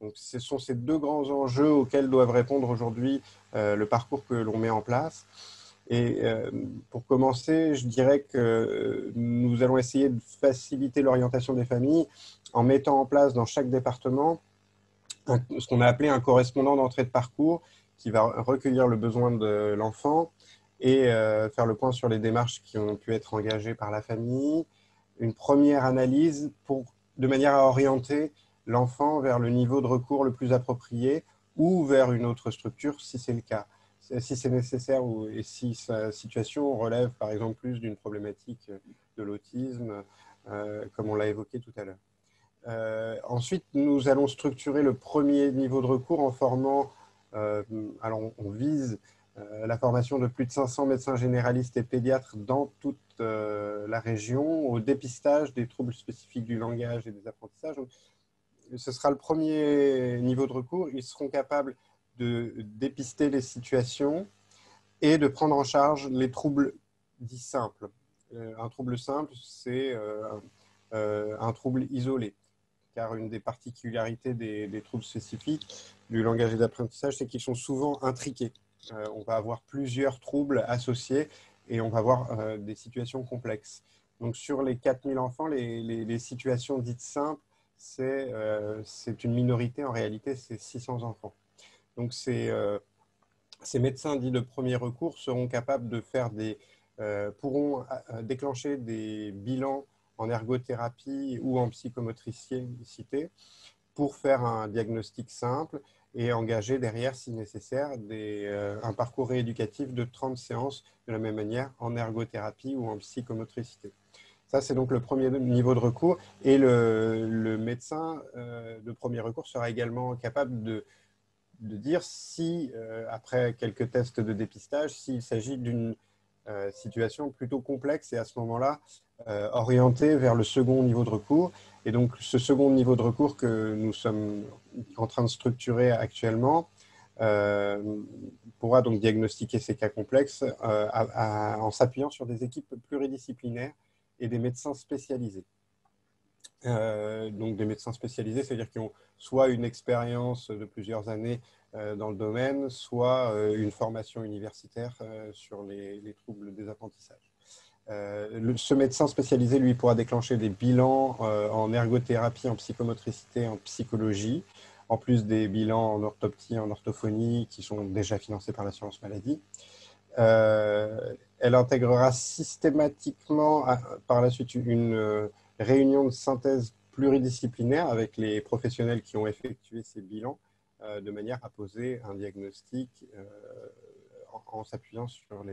Donc, ce sont ces deux grands enjeux auxquels doivent répondre aujourd'hui le parcours que l'on met en place. Et pour commencer, je dirais que nous allons essayer de faciliter l'orientation des familles en mettant en place dans chaque département ce qu'on a appelé un correspondant d'entrée de parcours qui va recueillir le besoin de l'enfant et faire le point sur les démarches qui ont pu être engagées par la famille, une première analyse de manière à orienter l'enfant vers le niveau de recours le plus approprié ou vers une autre structure si c'est le cas, si c'est nécessaire et si sa situation relève par exemple plus d'une problématique de l'autisme, comme on l'a évoqué tout à l'heure. Ensuite, nous allons structurer le premier niveau de recours en formant, alors on vise la formation de plus de 500 médecins généralistes et pédiatres dans toute la région au dépistage des troubles spécifiques du langage et des apprentissages. Donc, ce sera le premier niveau de recours. Ils seront capables de dépister les situations et de prendre en charge les troubles dits simples. Un trouble simple, c'est un trouble isolé. Car une des particularités des troubles spécifiques du langage et d'apprentissage, c'est qu'ils sont souvent intriqués. On va avoir plusieurs troubles associés et on va avoir des situations complexes. Donc, sur les 4000 enfants, les situations dites simples, c'est une minorité. En réalité, c'est 600 enfants. Donc, ces médecins dits de premier recours seront capables de faire pourront déclencher des bilans en ergothérapie ou en psychomotricité pour faire un diagnostic simple et engager derrière, si nécessaire, un parcours rééducatif de 30 séances de la même manière en ergothérapie ou en psychomotricité. Ça, c'est donc le premier niveau de recours. Et le médecin de premier recours sera également capable de dire si, après quelques tests de dépistage, s'il s'agit d'une situation plutôt complexe et à ce moment-là, orienté vers le second niveau de recours. Et donc, ce second niveau de recours que nous sommes en train de structurer actuellement pourra donc diagnostiquer ces cas complexes en s'appuyant sur des équipes pluridisciplinaires et des médecins spécialisés. Donc, des médecins spécialisés, c'est-à-dire qui ont soit une expérience de plusieurs années dans le domaine, soit une formation universitaire sur les troubles des apprentissages. Ce médecin spécialisé, lui, pourra déclencher des bilans en ergothérapie, en psychomotricité, en psychologie, en plus des bilans en orthoptie, en orthophonie, qui sont déjà financés par l'assurance maladie. Elle intégrera systématiquement par la suite une réunion de synthèse pluridisciplinaire avec les professionnels qui ont effectué ces bilans, de manière à poser un diagnostic en s'appuyant sur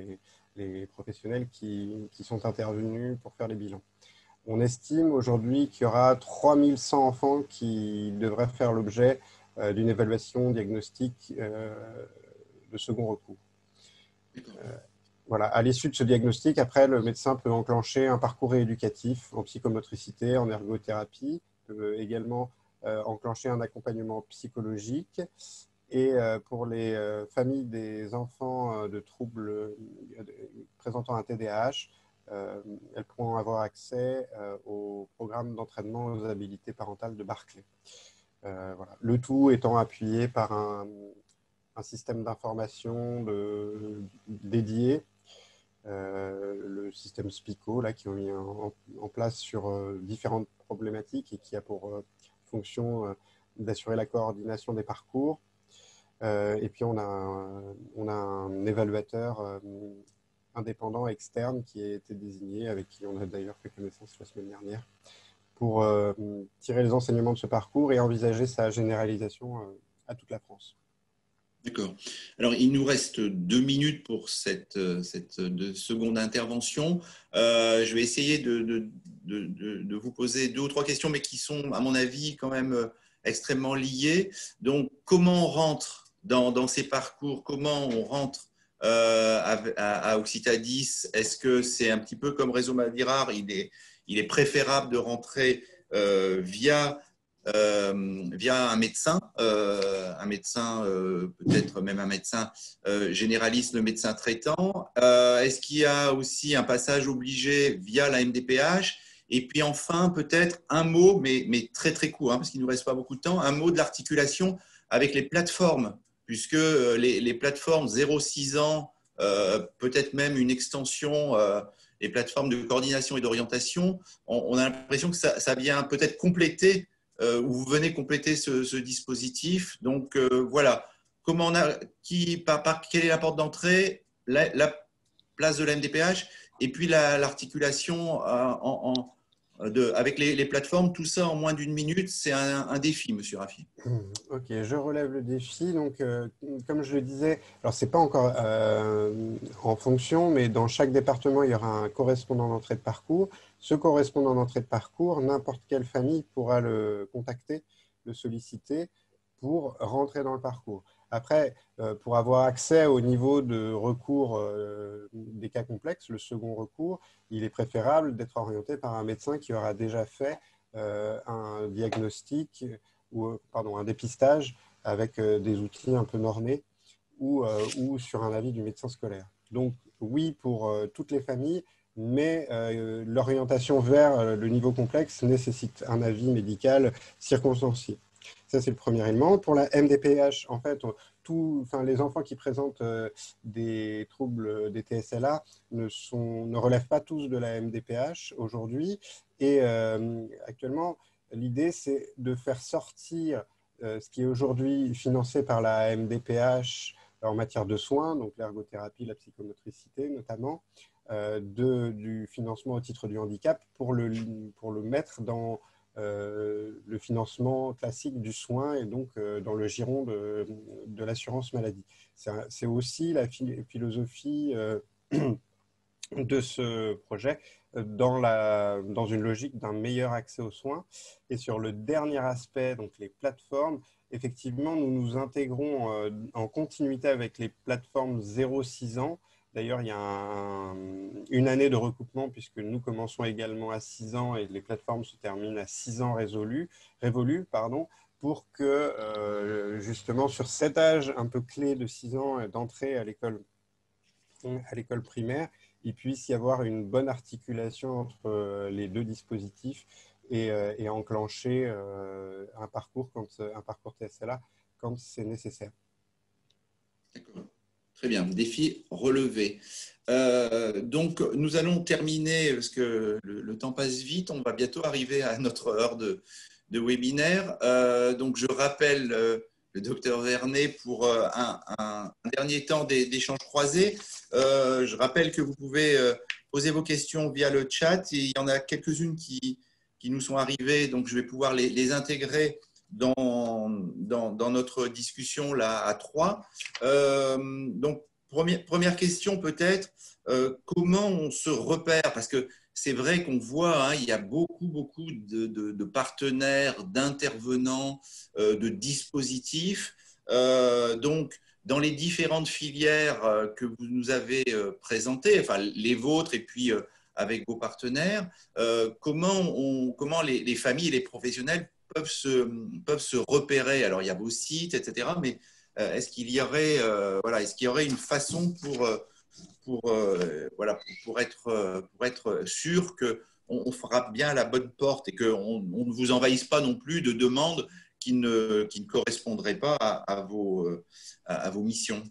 les professionnels qui sont intervenus pour faire les bilans. On estime aujourd'hui qu'il y aura 3100 enfants qui devraient faire l'objet d'une évaluation diagnostique de second recours. Voilà. À l'issue de ce diagnostic, après, le médecin peut enclencher un parcours rééducatif en psychomotricité, en ergothérapie, peut également enclencher un accompagnement psychologique. Et pour les familles des enfants de troubles présentant un TDAH, elles pourront avoir accès au programme d'entraînement aux habilités parentales de Barclay. Voilà. Le tout étant appuyé par un système d'information dédié, le système SPICO, là, qui ont mis en place sur différentes problématiques et qui a pour fonction d'assurer la coordination des parcours. Et puis, on a un évaluateur indépendant externe qui a été désigné, avec qui on a d'ailleurs fait connaissance la semaine dernière, pour tirer les enseignements de ce parcours et envisager sa généralisation à toute la France. D'accord. Alors, il nous reste 2 minutes pour cette seconde intervention. Je vais essayer de vous poser 2 ou 3 questions, mais qui sont, à mon avis, quand même extrêmement liées. Donc, comment on rentre dans ces parcours? Comment on rentre à Occitadis, est-ce que c'est un petit peu comme Réseau Maladies Rares, il est préférable de rentrer via un médecin, peut-être même un médecin généraliste, le médecin traitant. Est-ce qu'il y a aussi un passage obligé via la MDPH? Et puis enfin, peut-être un mot, mais très très court, hein, parce qu'il ne nous reste pas beaucoup de temps, un mot de l'articulation avec les plateformes, puisque les plateformes 0-6 ans, peut-être même une extension, les plateformes de coordination et d'orientation, on a l'impression que ça vient peut-être compléter, ou vous venez compléter ce dispositif. Donc voilà, quelle est la porte d'entrée, la place de la MDPH, et puis l'articulation avec les plateformes, tout ça en moins d'une minute, c'est un défi, Monsieur Raffi. Ok, je relève le défi. Donc, comme je le disais, alors c'est pas encore en fonction, mais dans chaque département, il y aura un correspondant d'entrée de parcours. Ce correspondant d'entrée de parcours, n'importe quelle famille pourra le contacter, le solliciter pour rentrer dans le parcours. Après, pour avoir accès au niveau de recours des cas complexes, le second recours, il est préférable d'être orienté par un médecin qui aura déjà fait un diagnostic ou un dépistage avec des outils un peu normés ou sur un avis du médecin scolaire. Donc oui pour toutes les familles, mais l'orientation vers le niveau complexe nécessite un avis médical circonstancié. Ça, c'est le premier élément. Pour la MDPH, en fait, les enfants qui présentent des troubles des TSLA ne relèvent pas tous de la MDPH aujourd'hui. Et actuellement, l'idée, c'est de faire sortir ce qui est aujourd'hui financé par la MDPH en matière de soins, donc l'ergothérapie, la psychomotricité notamment, du financement au titre du handicap pour le mettre dans le financement classique du soin et donc dans le giron de l'assurance maladie. C'est aussi la philosophie de ce projet dans une logique d'un meilleur accès aux soins. Et sur le dernier aspect, donc les plateformes, effectivement, nous nous intégrons en continuité avec les plateformes 0-6 ans. D'ailleurs, il y a une année de recoupement puisque nous commençons également à 6 ans et les plateformes se terminent à 6 ans révolus, pour que justement sur cet âge un peu clé de 6 ans d'entrée à l'école primaire, il puisse y avoir une bonne articulation entre les deux dispositifs et enclencher un parcours TSLA quand c'est nécessaire. D'accord. Très bien, défi relevé. Donc, nous allons terminer, parce que le temps passe vite, on va bientôt arriver à notre heure de webinaire. Donc, je rappelle le docteur Vernet pour un dernier temps d'échange croisé. Je rappelle que vous pouvez poser vos questions via le chat. Et il y en a quelques-unes qui nous sont arrivées, donc je vais pouvoir les intégrer dans notre discussion là à 3. Donc, première question peut-être, comment on se repère? Parce que c'est vrai qu'on voit, hein, il y a beaucoup de partenaires, d'intervenants, de dispositifs. Donc, dans les différentes filières que vous nous avez présentées, enfin les vôtres et puis avec vos partenaires, comment les familles et les professionnels peuvent se repérer? Alors, il y a vos sites, etc. Mais est-ce qu'il y aurait une façon pour être sûr qu'on frappe bien à la bonne porte et qu'on ne vous envahisse pas non plus de demandes qui ne correspondraient pas à vos missions?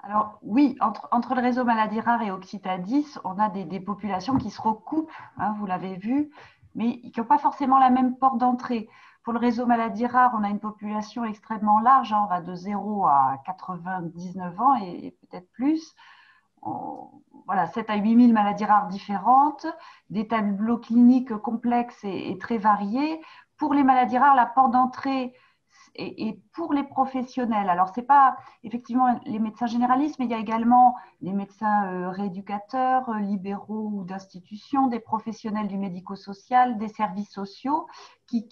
Alors oui, entre le réseau Maladies Rares et Occitadis, on a des populations qui se recoupent, hein, vous l'avez vu, mais qui n'ont pas forcément la même porte d'entrée. Pour le réseau Maladies Rares, on a une population extrêmement large, hein, on va de 0 à 99 ans et peut-être plus. Voilà, 7 à 8 000 maladies rares différentes, des tableaux cliniques complexes et très variés. Pour les maladies rares, la porte d'entrée et pour les professionnels, alors ce n'est pas effectivement les médecins généralistes, mais il y a également les médecins rééducateurs, libéraux ou d'institutions, des professionnels du médico-social, des services sociaux qui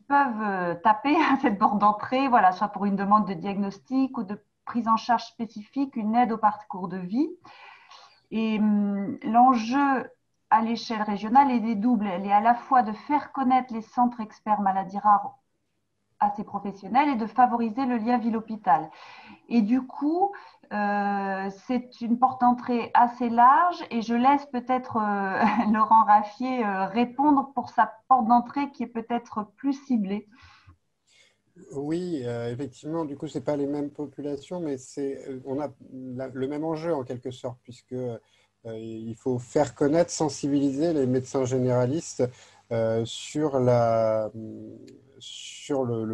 peuvent taper à cette porte d'entrée, voilà, soit pour une demande de diagnostic ou prise en charge spécifique, une aide au parcours de vie. Et l'enjeu à l'échelle régionale est double. Elle est à la fois de faire connaître les centres experts maladies rares à ces professionnels et de favoriser le lien ville-hôpital. Et du coup, c'est une porte d'entrée assez large et je laisse peut-être Laurent Raffier répondre pour sa porte d'entrée qui est peut-être plus ciblée. Oui, effectivement, du coup, ce n'est pas les mêmes populations, mais on a le même enjeu en quelque sorte, puisque il faut faire connaître, sensibiliser les médecins généralistes sur le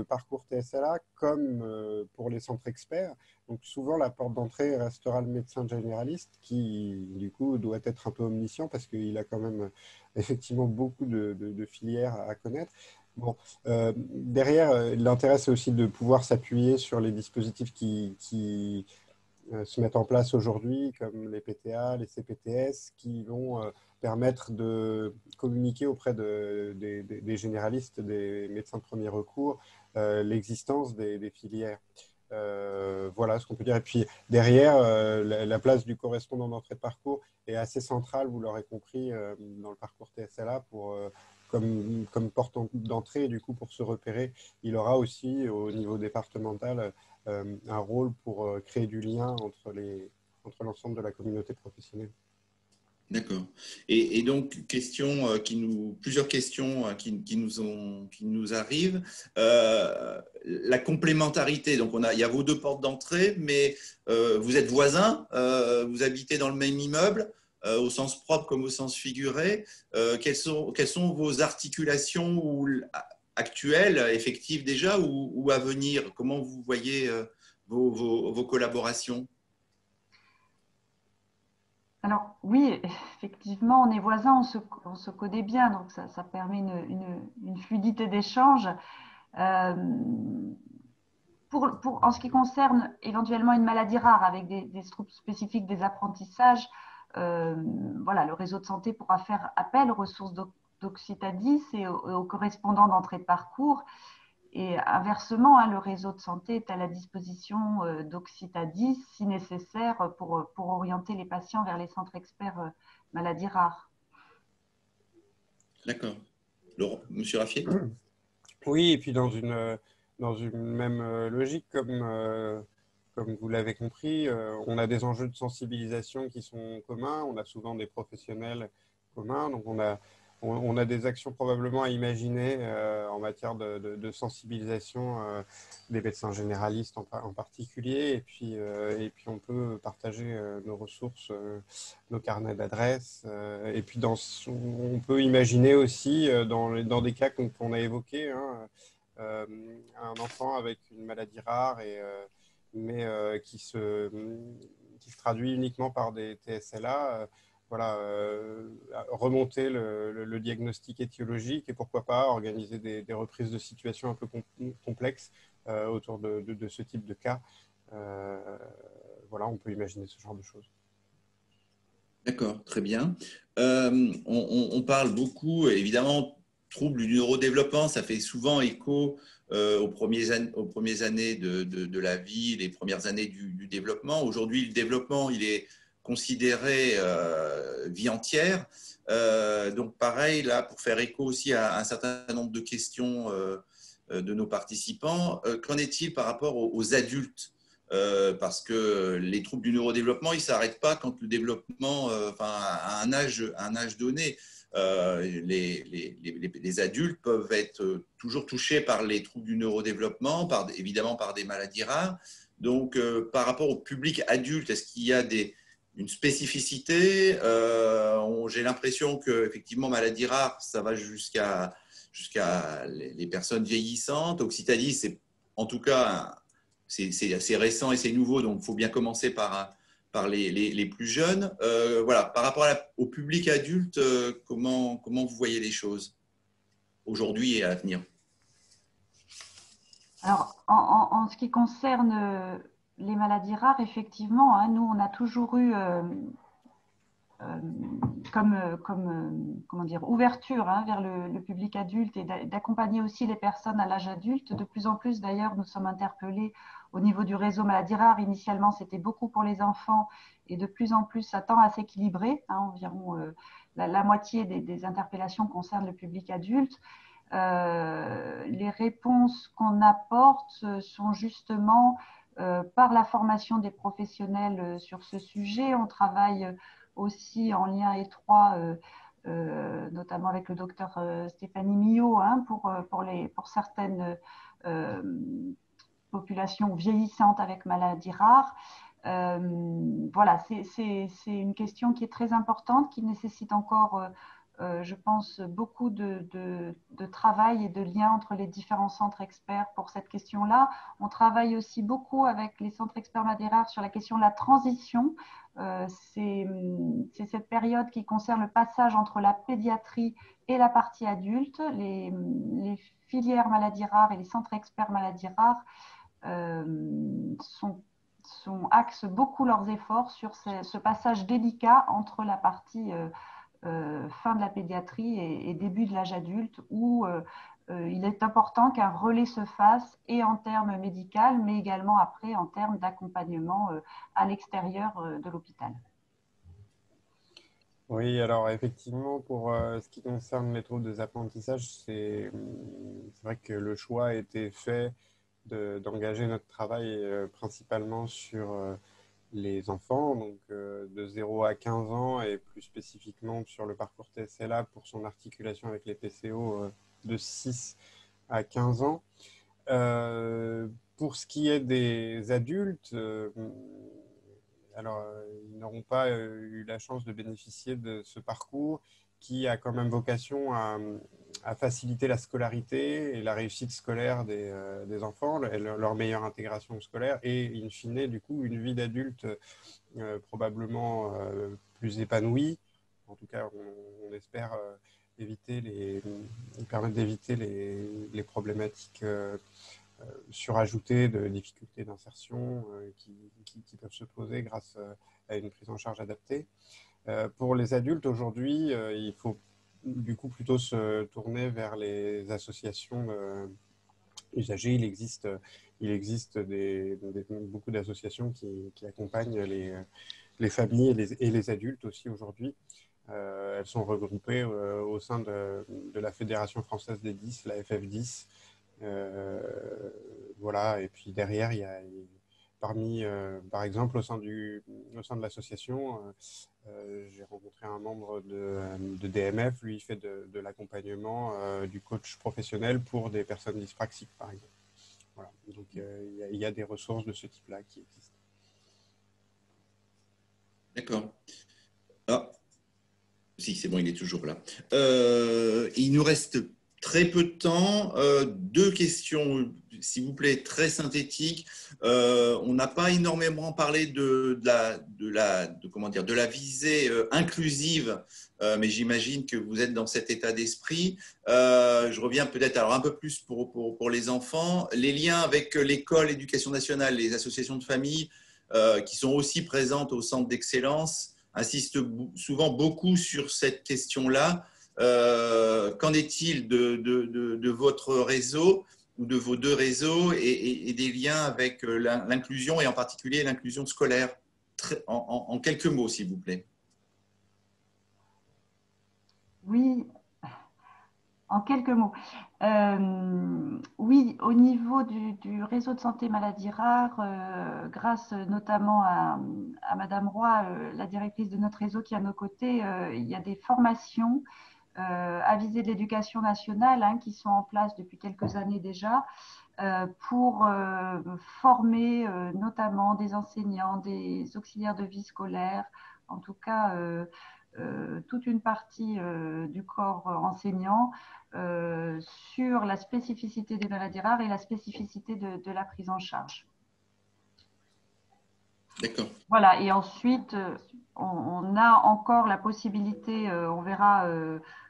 parcours TSLA, comme pour les centres experts. Donc souvent, la porte d'entrée restera le médecin généraliste qui, du coup, doit être un peu omniscient parce qu'il a quand même effectivement beaucoup de filières à connaître. Bon, derrière, l'intérêt, c'est aussi de pouvoir s'appuyer sur les dispositifs qui se mettent en place aujourd'hui, comme les PTA, les CPTS, qui vont permettre de communiquer auprès des généralistes, des médecins de premier recours, l'existence des filières. Voilà ce qu'on peut dire. Et puis derrière, la place du correspondant d'entrée de parcours est assez centrale, vous l'aurez compris, dans le parcours TSLA comme porte d'entrée, du coup, pour se repérer. Il aura aussi, au niveau départemental, un rôle pour créer du lien entre l'ensemble de la communauté professionnelle. D'accord. Et donc, plusieurs questions qui nous arrivent. La complémentarité, donc il y a vos deux portes d'entrée, mais vous êtes voisins, vous habitez dans le même immeuble, au sens propre comme au sens figuré. Quelles sont vos articulations actuelles, effectives déjà, ou à venir? Comment vous voyez vos collaborations? Alors oui, effectivement, on est voisins, on se connaît bien, donc ça permet une fluidité d'échange. En ce qui concerne éventuellement une maladie rare avec des troubles spécifiques des apprentissages, voilà, le réseau de santé pourra faire appel aux ressources d'Occitadis et aux correspondants d'entrée de parcours. Et inversement, le réseau de santé est à la disposition d'Occitadis si nécessaire pour orienter les patients vers les centres experts maladies rares. D'accord. Monsieur Raffier? Oui, et puis dans une même logique, comme vous l'avez compris, on a des enjeux de sensibilisation qui sont communs, on a souvent des professionnels communs, donc on a des actions probablement à imaginer en matière de sensibilisation des médecins généralistes en particulier, et puis on peut partager nos ressources, nos carnets d'adresses, et puis on peut imaginer aussi dans des cas qu'on a évoqués, hein, un enfant avec une maladie rare mais qui se traduit uniquement par des TSLA, voilà, remonter le diagnostic étiologique et pourquoi pas organiser des reprises de situation un peu complexes autour de ce type de cas. Voilà, on peut imaginer ce genre de choses. D'accord, très bien. On parle beaucoup, évidemment, troubles du neurodéveloppement, ça fait souvent écho aux premières années de la vie, les premières années du développement. Aujourd'hui, le développement, il est considéré vie entière. Donc, pareil, là, pour faire écho aussi à un certain nombre de questions de nos participants, qu'en est-il par rapport aux adultes? Parce que les troubles du neurodéveloppement, ils ne s'arrêtent pas quand le développement, à un âge donné. Les adultes peuvent être toujours touchés par les troubles du neurodéveloppement, évidemment par des maladies rares. Donc, par rapport au public adulte, est-ce qu'il y a une spécificité? J'ai l'impression qu'effectivement, maladies rares, ça va jusqu'à les personnes vieillissantes. Occitadis, c'est en tout cas c'est assez récent et c'est nouveau, donc il faut bien commencer par les plus jeunes. Voilà, par rapport au public adulte, comment vous voyez les choses aujourd'hui et à l'avenir? Alors, en ce qui concerne les maladies rares, effectivement, hein, nous, on a toujours eu comment dire, ouverture hein, vers le public adulte et d'accompagner aussi les personnes à l'âge adulte. De plus en plus, d'ailleurs, nous sommes interpellés au niveau du réseau maladies rares, initialement, c'était beaucoup pour les enfants et de plus en plus, ça tend à s'équilibrer. Environ la moitié des interpellations concernent le public adulte. Les réponses qu'on apporte sont justement par la formation des professionnels sur ce sujet. On travaille aussi en lien étroit, notamment avec le docteur Stéphanie Millot, pour certaines populations vieillissantes avec maladies rares. Voilà, c'est une question qui est très importante, qui nécessite encore je pense, beaucoup de travail et de liens entre les différents centres experts pour cette question-là. On travaille aussi beaucoup avec les centres experts maladies rares sur la question de la transition. C'est cette période qui concerne le passage entre la pédiatrie et la partie adulte. Les filières maladies rares et les centres experts maladies rares axent beaucoup leurs efforts sur ce passage délicat entre la partie fin de la pédiatrie et début de l'âge adulte, où il est important qu'un relais se fasse, et en termes médicaux, mais également après en termes d'accompagnement à l'extérieur de l'hôpital. Oui, alors effectivement, pour ce qui concerne les troubles des apprentissages, c'est vrai que le choix a été fait d'engager notre travail principalement sur les enfants, donc de 0 à 15 ans, et plus spécifiquement sur le parcours TSLA pour son articulation avec les PCO de 6 à 15 ans. Pour ce qui est des adultes, alors ils n'auront pas eu la chance de bénéficier de ce parcours qui a quand même vocation à faciliter la scolarité et la réussite scolaire des enfants, leur meilleure intégration scolaire et, in fine, du coup, une vie d'adulte probablement plus épanouie. En tout cas, on espère permettre d'éviter les problématiques surajoutées de difficultés d'insertion qui peuvent se poser grâce à une prise en charge adaptée. Pour les adultes, aujourd'hui, il faut du coup plutôt se tourner vers les associations usagers. Il existe beaucoup d'associations qui accompagnent les familles et les adultes aussi aujourd'hui. Elles sont regroupées au sein de la Fédération française des 10, la FF10. Voilà, et puis derrière, il y a par exemple, au sein de l'association, j'ai rencontré un membre de DMF. Lui, il fait de l'accompagnement du coach professionnel pour des personnes dyspraxiques, par exemple. Voilà. Donc, il y a des ressources de ce type-là qui existent. D'accord. Ah, si, c'est bon, il est toujours là. Il nous reste très peu de temps. Deux questions, s'il vous plaît, très synthétiques. On n'a pas énormément parlé de la visée inclusive, mais j'imagine que vous êtes dans cet état d'esprit. Je reviens peut-être alors un peu plus pour les enfants. Les liens avec l'école, l'éducation nationale, les associations de famille qui sont aussi présentes au centre d'excellence insistent souvent beaucoup sur cette question-là. Qu'en est-il de votre réseau ou de vos deux réseaux et des liens avec l'inclusion et en particulier l'inclusion scolaire? En quelques mots, s'il vous plaît. Oui, en quelques mots. Oui, au niveau du réseau de santé maladies rares, grâce notamment à Madame Roy, la directrice de notre réseau qui est à nos côtés, il y a des formations à visée de l'éducation nationale qui sont en place depuis quelques années déjà pour former notamment des enseignants, des auxiliaires de vie scolaire, en tout cas toute une partie du corps enseignant sur la spécificité des maladies rares et la spécificité de la prise en charge. D'accord. Voilà, et ensuite, on a encore la possibilité, on verra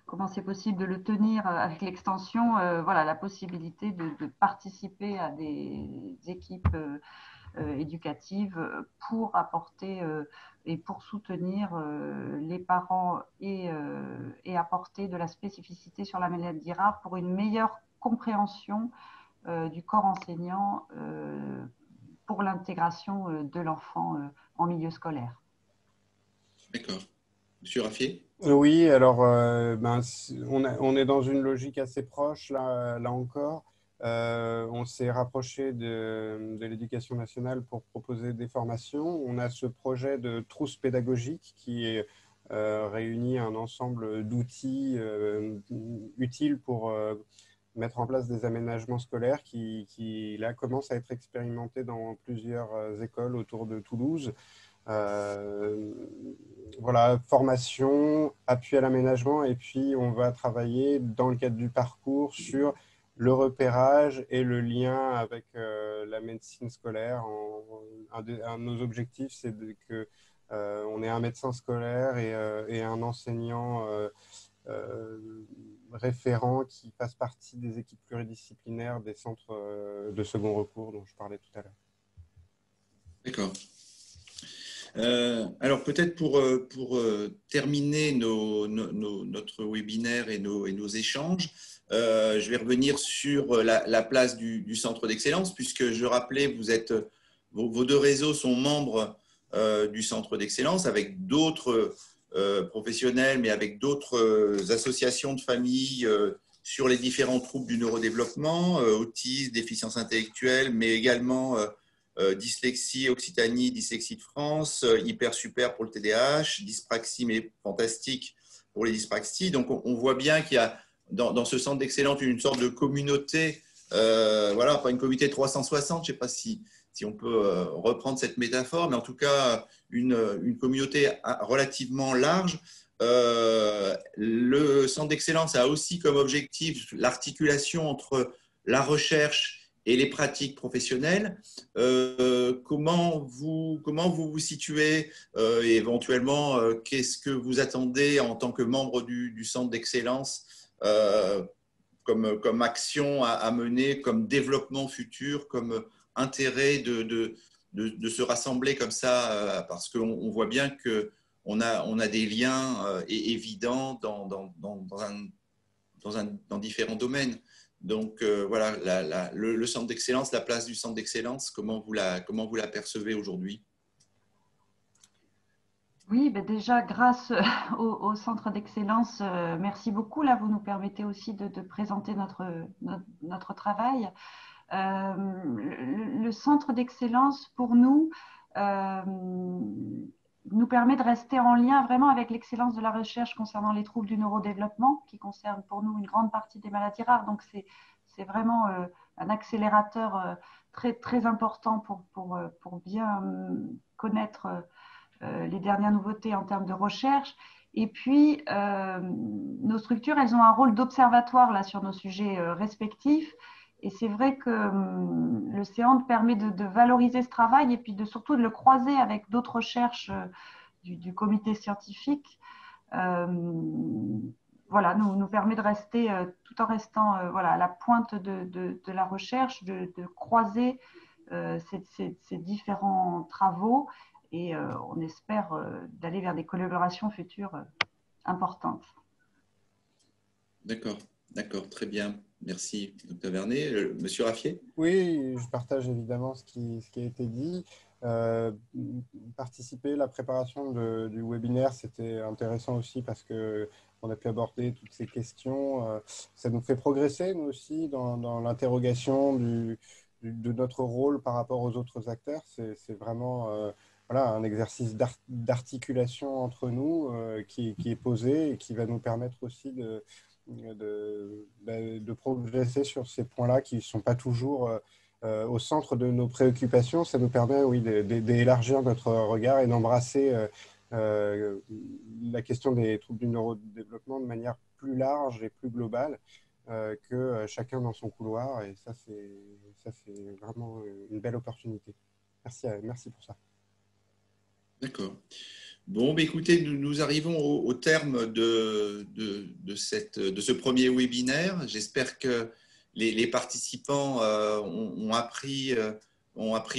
comment c'est possible de le tenir avec l'extension, voilà, la possibilité de participer à des équipes éducatives pour apporter et pour soutenir les parents et apporter de la spécificité sur la maladie rare pour une meilleure compréhension du corps enseignant pour l'intégration de l'enfant en milieu scolaire. D'accord. Monsieur Raffier? Oui, alors on est dans une logique assez proche là encore. On s'est rapproché de l'Éducation nationale pour proposer des formations. On a ce projet de trousse pédagogique qui réunit un ensemble d'outils utiles pour mettre en place des aménagements scolaires qui là commencent à être expérimentés dans plusieurs écoles autour de Toulouse. Voilà, formation, appui à l'aménagement, et puis on va travailler dans le cadre du parcours sur le repérage et le lien avec la médecine scolaire. Un de nos objectifs, c'est que on ait un médecin scolaire et un enseignant référent qui fasse partie des équipes pluridisciplinaires des centres de second recours dont je parlais tout à l'heure. D'accord. Alors peut-être pour terminer notre webinaire et nos échanges, je vais revenir sur la place du centre d'excellence, puisque je rappelais, vos deux réseaux sont membres du centre d'excellence avec d'autres professionnels, mais avec d'autres associations de familles sur les différents troubles du neurodéveloppement, autisme, déficience intellectuelle, mais également dyslexie, Occitanie, dyslexie de France, hyper super pour le TDAH, dyspraxie mais fantastique pour les dyspraxies. Donc on voit bien qu'il y a dans ce centre d'excellence une sorte de communauté, voilà, pas une communauté 360, je ne sais pas si on peut reprendre cette métaphore, mais en tout cas une communauté relativement large. Le centre d'excellence a aussi comme objectif l'articulation entre la recherche et les pratiques professionnelles. Comment vous vous situez et éventuellement, qu'est-ce que vous attendez en tant que membre du centre d'excellence comme action à mener, comme développement futur, comme intérêt de se rassembler comme ça, parce qu'on voit bien qu'on a des liens évidents dans différents domaines. Donc voilà, le centre d'excellence, la place du centre d'excellence, comment vous la percevez aujourd'hui? Oui, ben déjà, grâce au centre d'excellence, merci beaucoup. Là, vous nous permettez aussi de présenter notre travail. Le centre d'excellence, pour nous permet de rester en lien vraiment avec l'excellence de la recherche concernant les troubles du neurodéveloppement, qui concerne pour nous une grande partie des maladies rares. Donc, c'est vraiment un accélérateur très, très important pour bien connaître les dernières nouveautés en termes de recherche. Et puis, nos structures, elles ont un rôle d'observatoire là sur nos sujets respectifs. Et c'est vrai que le CEANT permet de valoriser ce travail et puis surtout de le croiser avec d'autres recherches du comité scientifique. Voilà, nous permet de rester, tout en restant voilà, à la pointe de la recherche, de croiser ces différents travaux et on espère d'aller vers des collaborations futures importantes. D'accord, très bien. Merci, Dr Vernet. Monsieur Raffier? Oui, je partage évidemment ce qui a été dit. Participer à la préparation du webinaire, c'était intéressant aussi parce qu'on a pu aborder toutes ces questions. Ça nous fait progresser, nous aussi, dans l'interrogation de notre rôle par rapport aux autres acteurs. C'est vraiment voilà, un exercice d'articulation entre nous qui est posé et qui va nous permettre aussi de progresser sur ces points-là qui ne sont pas toujours au centre de nos préoccupations. Ça nous permet, oui, d'élargir notre regard et d'embrasser la question des troubles du neurodéveloppement de manière plus large et plus globale que chacun dans son couloir. Et ça, c'est vraiment une belle opportunité. Merci pour ça. D'accord. Bon, écoutez, nous arrivons au terme de ce premier webinaire. J'espère que les participants ont appris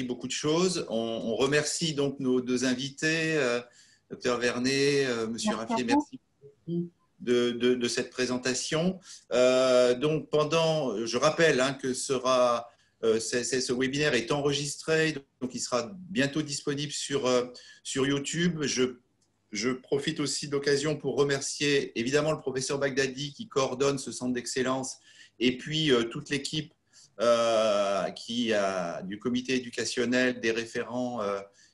beaucoup de choses. On remercie donc nos deux invités, Dr Vernet, Monsieur Raffier, merci beaucoup de cette présentation. Donc je rappelle que sera ce webinaire est enregistré, donc il sera bientôt disponible sur YouTube. Je profite aussi de l'occasion pour remercier évidemment le professeur Bagdadi qui coordonne ce centre d'excellence et puis toute l'équipe du comité éducationnel, des référents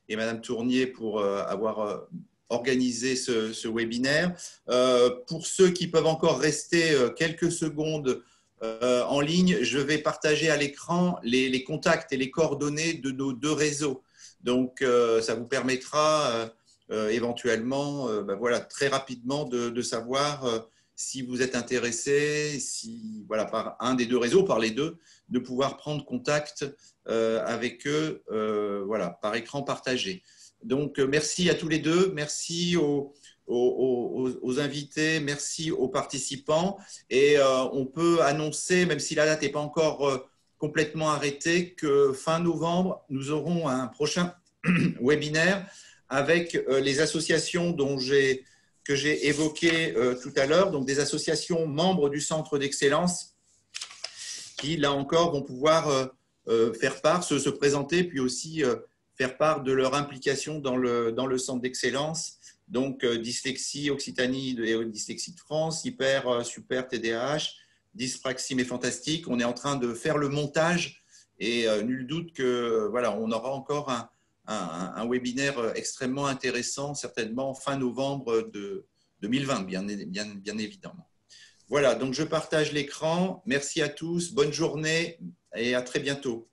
et Madame Tournier pour avoir organisé ce webinaire. Pour ceux qui peuvent encore rester quelques secondes en ligne, je vais partager à l'écran les contacts et les coordonnées de nos 2 réseaux. Donc, ça vous permettra éventuellement, voilà, très rapidement de savoir si vous êtes intéressé, voilà, par un des 2 réseaux, par les 2, de pouvoir prendre contact avec eux, voilà, par écran partagé. Donc, merci à tous les 2, merci aux invités, merci aux participants. Et on peut annoncer, même si la date n'est pas encore complètement arrêtée, que fin novembre, nous aurons un prochain webinaire avec les associations que j'ai évoquées tout à l'heure, donc des associations membres du Centre d'excellence qui, là encore, vont pouvoir faire part, se présenter, puis aussi faire part de leur implication dans le Centre d'excellence. Donc, dyslexie, Occitanie et dyslexie de France, hyper, super, TDAH, dyspraxie mais fantastique. On est en train de faire le montage et nul doute que voilà, on aura encore un webinaire extrêmement intéressant, certainement fin novembre 2020, bien évidemment. Voilà, donc je partage l'écran. Merci à tous, bonne journée et à très bientôt.